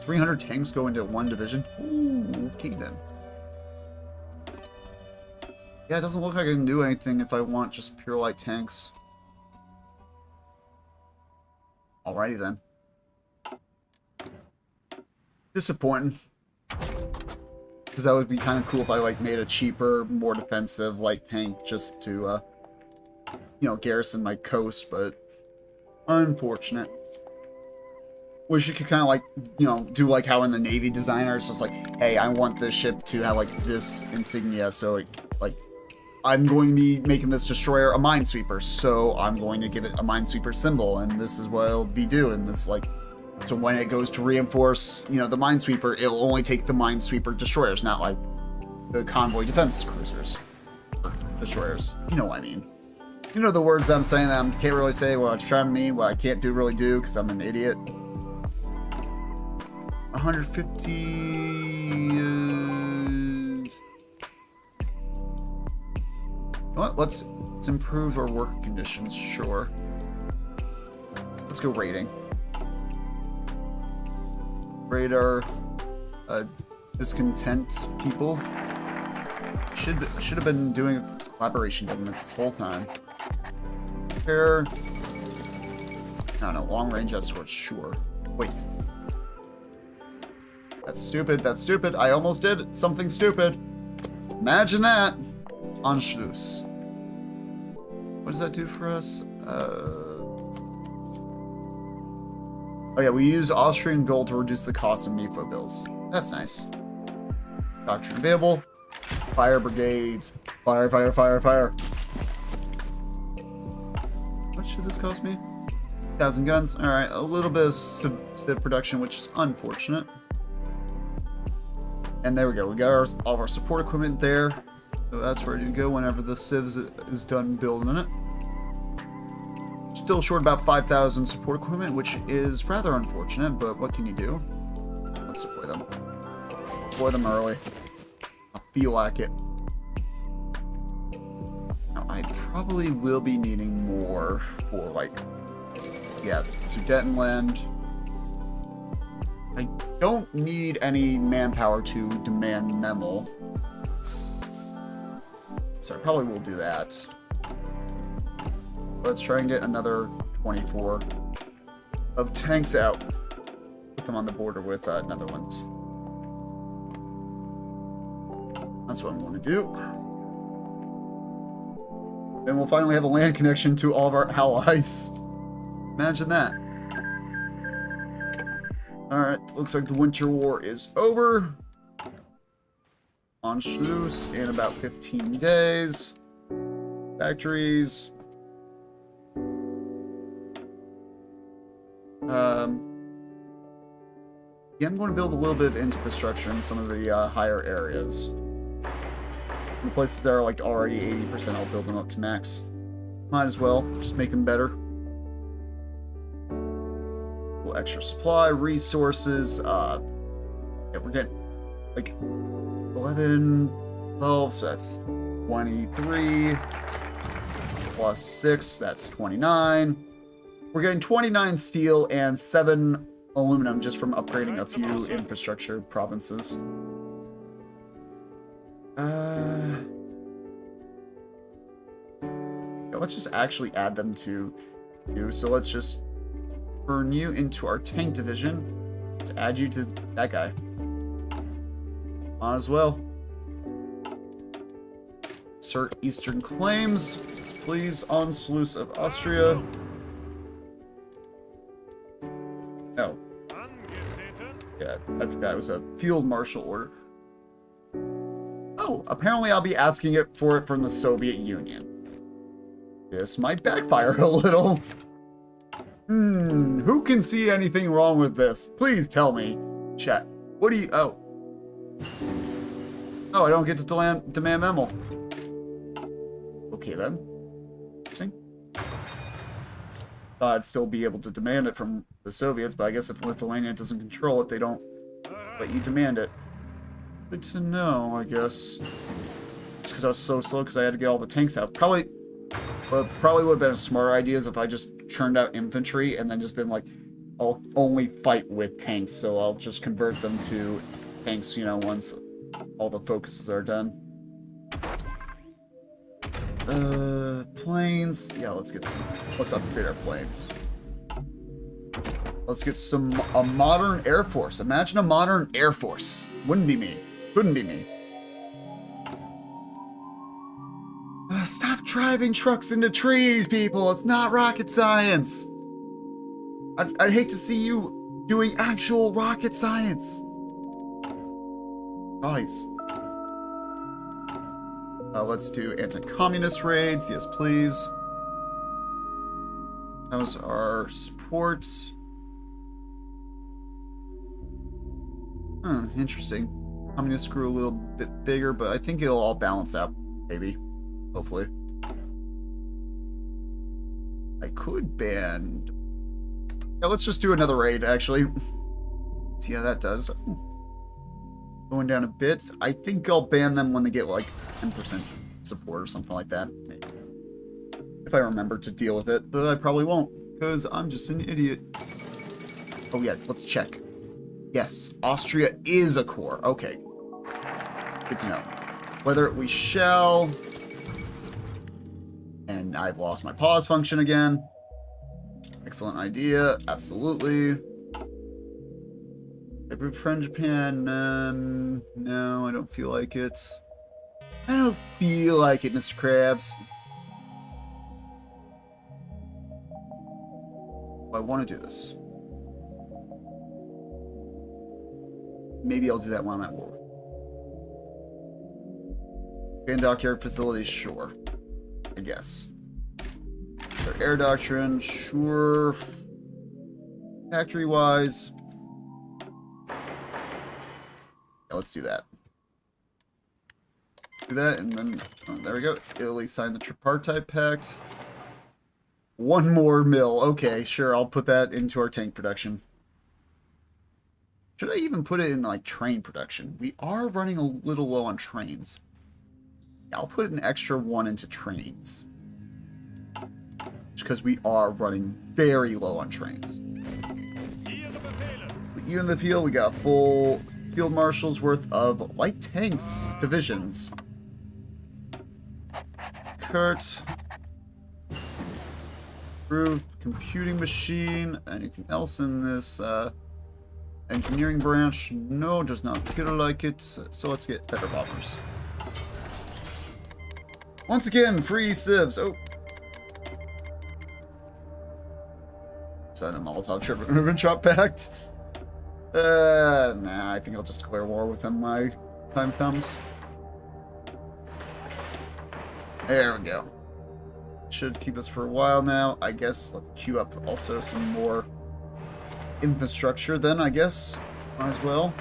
Speaker 1: 300 tanks go into one division? Ooh, okay then. Yeah, it doesn't look like I can do anything if I want just pure light tanks. Alrighty then. Disappointing. Because that would be kind of cool if I like made a cheaper, more defensive light tank just to, you know, garrison my coast, but unfortunate. Wish you could kind of like, you know, do like how in the Navy designer, it's just like, hey, I want this ship to have like this insignia, so it, like, I'm going to be making this destroyer a minesweeper, so I'm going to give it a minesweeper symbol, and this is what it'll be doing. This, like, so when it goes to reinforce, you know, the minesweeper, it'll only take the minesweeper destroyers, not like the convoy defense cruisers. Or destroyers. You know what I mean. You know the words I'm saying that I can't really say what I'm trying to mean, what I can't really do, because I'm an idiot. 150... What? Let's improve our work conditions, sure. Let's go rating. Rate our discontent people. Should have been doing a collaboration government this whole time. Repair. I don't know, long range escorts, sure. Wait. That's stupid, that's stupid. I almost did something stupid. Imagine that. Anschluss. What does that do for us? Oh yeah, we use Austrian gold to reduce the cost of NEFO bills. That's nice. Doctrine available. Fire brigades. Fire, fire, fire, fire. What should this cost me? 1,000 guns. Alright, a little bit of civ production, which is unfortunate. And there we go. We got all of our support equipment there. So that's ready to go whenever the civs is done building it. Still short about 5,000 support equipment, which is rather unfortunate, but what can you do? Let's deploy them. Deploy them early. I feel like it. Now, I probably will be needing more for, like, yeah, Sudetenland. I don't need any manpower to demand Memel. So I probably will do that. Let's try and get another 24 of tanks out. Put them on the border with Netherlands. That's what I'm going to do. Then we'll finally have a land connection to all of our allies. Imagine that. Alright, looks like the Winter War is over. Anschluss in about 15 days. Factories. Yeah, I'm going to build a little bit of infrastructure in some of the higher areas. The places that are like already 80%, I'll build them up to max. Might as well, just make them better. A little extra supply, resources. Yeah, we're getting like 11, 12, so that's 23. Plus 6, that's 29. We're getting 29 steel and 7 aluminum just from upgrading a few infrastructure provinces. Yeah, let's just actually add them to you. So let's just turn you into our tank division. Let's add you to that guy. Might as well. Assert Eastern claims. Please, Anschluss of Austria. Oh. Yeah, I forgot it was a field marshal order. Oh, apparently I'll be asking it for it from the Soviet Union. This might backfire a little. Who can see anything wrong with this? Please tell me. Chat. What do you... Oh. Oh, I don't get to demand Memel. Okay, then. Interesting. Thought I'd still be able to demand it from the Soviets, but I guess if Lithuania doesn't control it, they don't let you demand it. Good to know, I guess. Just because I was so slow because I had to get all the tanks out. Probably would have been a smarter idea is if I just churned out infantry and then just been like, I'll only fight with tanks, so I'll just convert them to tanks, you know, once all the focuses are done. Planes. Yeah, let's get some. Let's upgrade our planes. Let's get a modern Air Force. Imagine a modern Air Force. Wouldn't be me. Couldn't be me. Stop driving trucks into trees, people. It's not rocket science. I'd hate to see you doing actual rocket science. Guys. Let's do anti-communist raids. Yes, please. How's our support? Interesting. Communists grew a little bit bigger, but I think it'll all balance out, maybe. Hopefully. I could ban... Yeah, let's just do another raid, actually. See how that does. Going down a bit. I think I'll ban them when they get, like, 10% support or something like that. Maybe. If I remember to deal with it, but I probably won't, because I'm just an idiot. Oh, yeah, let's check. Yes, Austria is a core. Okay. Good to know. Whether we shall... And I've lost my pause function again. Excellent idea. Absolutely. I befriend Japan. No, I don't feel like it. I don't feel like it, Mr. Krabs. I want to do this. Maybe I'll do that when I'm at war. Grand dockyard facilities, sure. I guess. Their air doctrine, sure. Factory-wise. Yeah, let's do that. Do that, and then... Oh, there we go. Italy signed the Tripartite Pact. One more mill. Okay, sure. I'll put that into our tank production. Should I even put it in, like, train production? We are running a little low on trains. Yeah, I'll put an extra one into trains. Just because we are running very low on trains. Put you in the field. We got full field marshals worth of light tanks divisions. Kurt. Approved computing machine. Anything else in this engineering branch? No, does not feel like it. So let's get better bombers. Once again, free civs. Oh. Sign the Molotov-Ribbentrop Pact. Nah, I think I'll just declare war with them when my time comes. There we go. Should keep us for a while now. I guess let's queue up also some more infrastructure then, I guess. Might as well.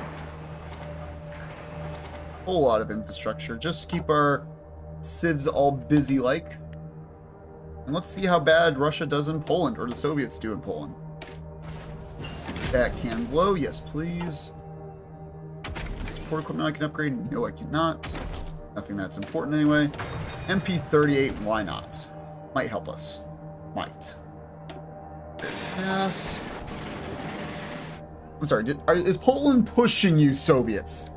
Speaker 1: Whole lot of infrastructure. Just to keep our civs all busy like. And let's see how bad Russia does in Poland, or the Soviets do in Poland. That can blow, yes please. Support equipment I can upgrade? No, I cannot. Nothing that's important anyway. MP38, why not? Might help us. Might. Yes. I'm sorry, is Poland pushing you, Soviets?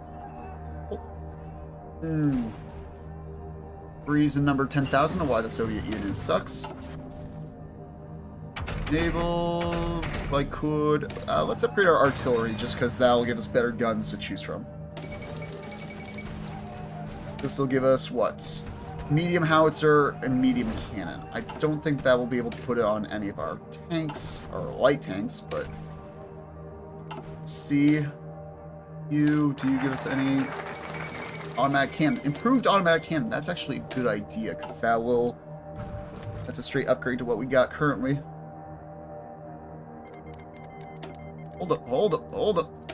Speaker 1: Reason number 10,000 of why the Soviet Union sucks. Enable, if I could. Let's upgrade our artillery, just because that'll give us better guns to choose from. This will give us, what? Medium howitzer and medium cannon. I don't think that will be able to put it on any of our tanks, or light tanks, but... See. Do you give us any... Automatic cannon. Improved automatic cannon. That's actually a good idea, because that will... That's a straight upgrade to what we got currently. Hold up, hold up, hold up.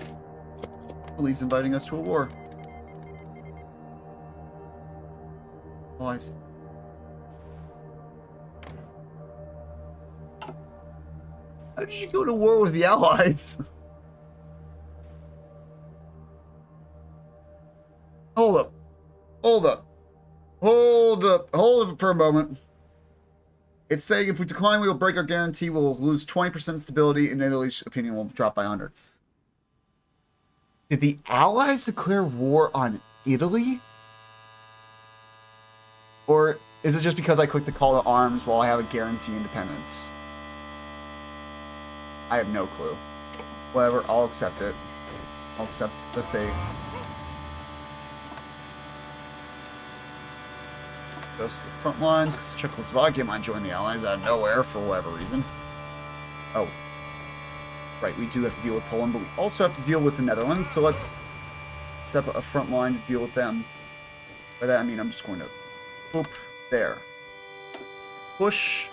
Speaker 1: Italy's inviting us to a war. Oh, I see. How did you go to war with the Allies? Hold up. Hold up. Hold up. Hold up for a moment. It's saying if we decline, we will break our guarantee. We'll lose 20% stability, and Italy's opinion will drop by 100. Did the Allies declare war on Italy? Or Is it just because I clicked the call to arms while I have a guarantee independence? I have no clue. Whatever, I'll accept it. I'll accept the fate. Goes to the front lines, because Czechoslovakia might join the Allies out of nowhere for whatever reason. Oh. Right, we do have to deal with Poland, but we also have to deal with the Netherlands, so let's set up a front line to deal with them. By that I mean I'm just going to boop there. Push.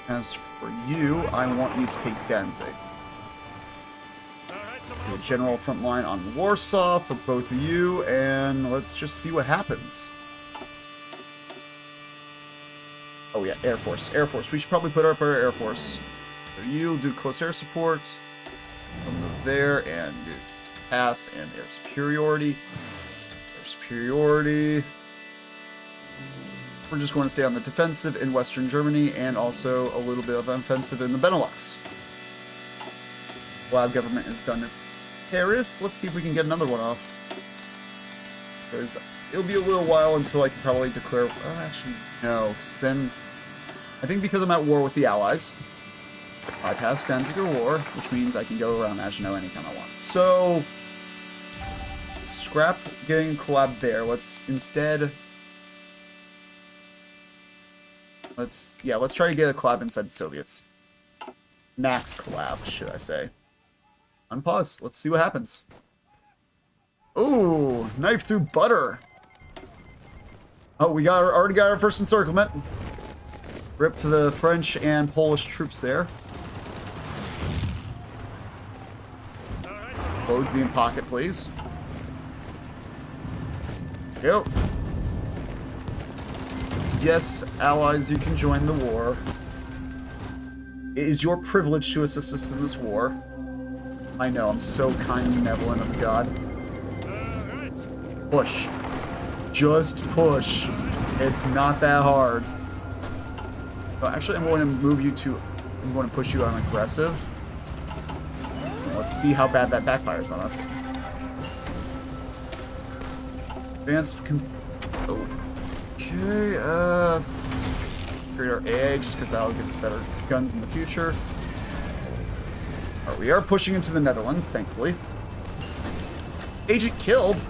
Speaker 1: As for you, I want you to take Danzig. Do a general front line on Warsaw for both of you, and let's just see what happens. Oh yeah, Air Force. Air Force. We should probably put up our Air Force. So you'll do close air support. I'll move there and do pass and air superiority. Air superiority. We're just going to stay on the defensive in Western Germany and also a little bit of offensive in the Benelux. Lab government is done in Paris. Let's see if we can get another one off. Because it'll be a little while until I can probably declare... Oh, actually, no. Because then... I think because I'm at war with the Allies, I passed Danziger War, which means I can go around Maginot anytime I want. So... Scrap getting a collab there. Let's instead... Let's try to get a collab inside the Soviets. Max collab, should I say. Unpause. Let's see what happens. Ooh, knife through butter. Oh, we already got our first encirclement. Rip to the French and Polish troops there. Close the in pocket, please. Go. Yes, allies, you can join the war. It is your privilege to assist us in this war. I know, I'm so kind and benevolent of God. Push. Just push. It's not that hard. Oh, actually, I'm going to move you to... I'm going to push you on aggressive. Let's see how bad that backfires on us. Advanced... Okay, create our AA just because that'll give us better guns in the future. Alright, we are pushing into the Netherlands, thankfully. Agent killed!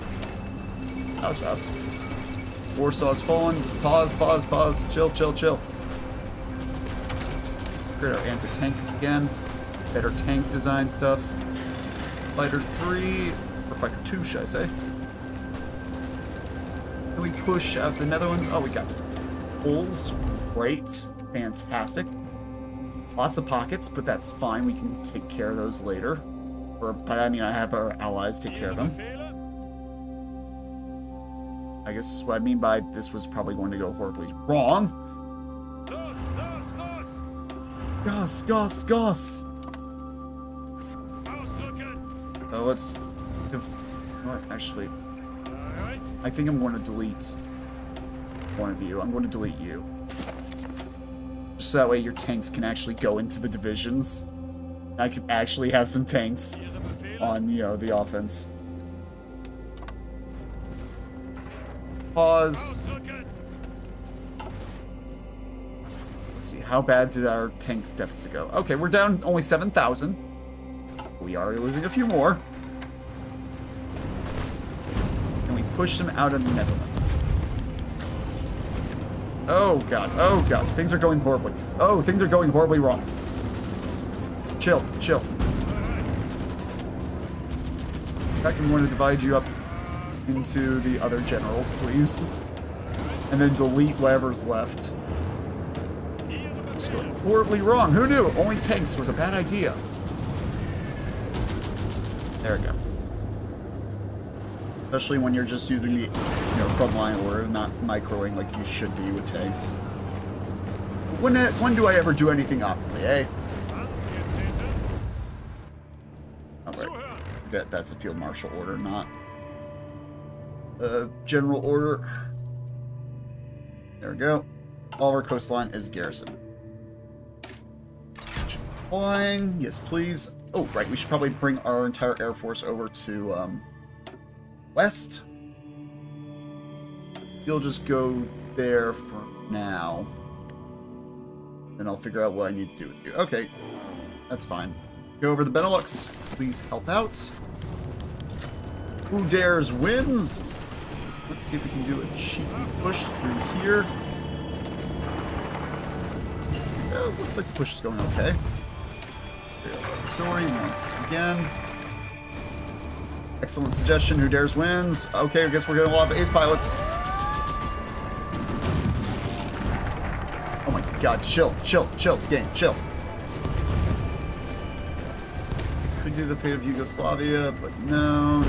Speaker 1: That was fast. Warsaw's fallen. Pause, pause, pause. Chill, chill, chill. Create our anti-tanks again. Better tank design stuff. Fighter 3, or Fighter 2, should I say. Can we push out the Netherlands? Oh, we got Poles. Great. Fantastic. Lots of pockets, but that's fine. We can take care of those later. Or, by that I mean I have our allies take care of them. I guess this is what I mean by this was probably going to go horribly wrong. Goss, goss, goss. So let's... What? Actually... I think I'm going to delete one of you. I'm going to delete you. Just so that way your tanks can actually go into the divisions. I can actually have some tanks on, you know, the offense. Pause. Let's see, how bad did our tanks deficit go? Okay, we're down only 7,000. We are losing a few more. Push them out of the Netherlands. Oh god, oh god. Things are going horribly. Oh, things are going horribly wrong. Chill, chill. In fact, I'm going to divide you up into the other generals, please. And then delete whatever's left. It's going horribly wrong. Who knew? Only tanks was a bad idea. There we go. Especially when you're just using the, frontline order, not microing like you should be with tanks. When do I ever do anything optimally, eh? Oh, right. That's a field marshal order, not a general order. There we go. All of our coastline is garrison. Flying, yes please. Oh, right, we should probably bring our entire Air Force over to, west. you'll just go there for now. Then I'll figure out what I need to do with you. Okay, that's fine. Go over the Benelux. Please help out. Who dares wins? Let's see if we can do a cheeky push through here. Looks like the push is going okay. Story once again. Excellent suggestion. Who dares wins? Okay, I guess we're getting a lot of ace pilots. Oh my god, chill, game, chill. Could do the fate of Yugoslavia, but no.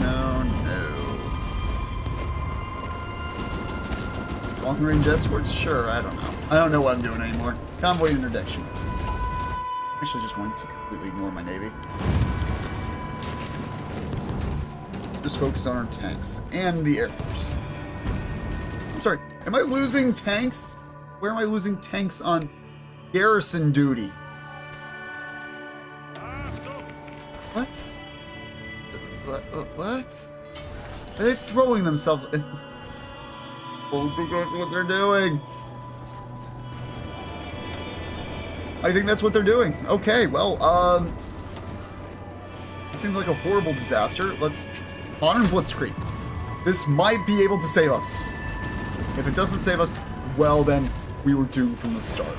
Speaker 1: Long range escorts? Sure, I don't know. I don't know what I'm doing anymore. Convoy interdiction. I'm actually just going to completely ignore my navy. Just focus on our tanks and the Air Force. I'm sorry, am I losing tanks? Where am I losing tanks on garrison duty? What? What? Are they throwing themselves? Oh, that's what they're doing. I think that's what they're doing. Okay, well, seems like a horrible disaster. Let's modern blitzkrieg. This might be able to save us. If it doesn't save us, well then, we were doomed from the start.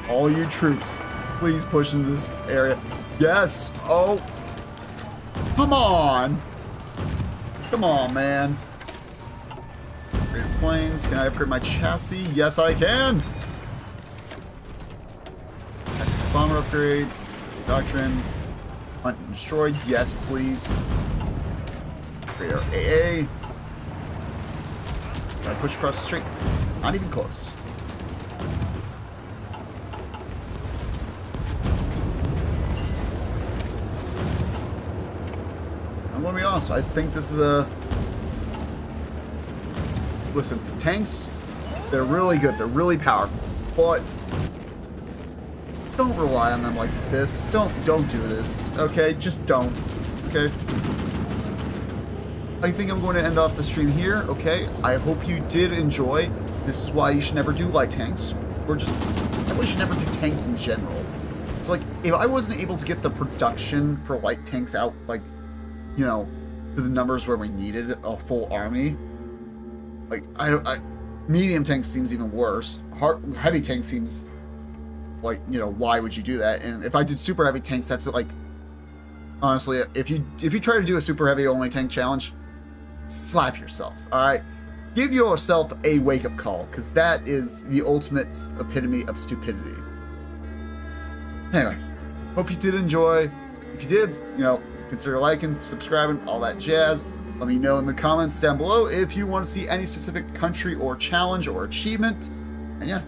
Speaker 1: All you troops, please push into this area. Yes! Oh! Come on! Come on, man. Upgrade planes. Can I upgrade my chassis? Yes, I can! Tactical bomber upgrade. Doctrine. Hunt and destroy. Yes, please. Upgrade our AA. Can I push across the street? Not even close. I'm gonna be honest, I think this is a... Listen, tanks, they're really good, they're really powerful, but don't rely on them like this. Don't do this, okay? Just don't, okay? I think I'm going to end off the stream here, okay? I hope you did enjoy. This is why you should never do light tanks. Or just, I wish you never do tanks in general. It's like, if I wasn't able to get the production for light tanks out, like, you know, to the numbers where we needed a full army, like, medium tanks seems even worse. Heavy tank seems like, you know, why would you do that? And if I did super heavy tanks, that's like, honestly, if you try to do a super heavy only tank challenge, slap yourself, alright? Give yourself a wake-up call, because that is the ultimate epitome of stupidity. Anyway, hope you did enjoy. If you did, you know, consider liking, subscribing, all that jazz. Let me know in the comments down below if you want to see any specific country or challenge or achievement. And yeah,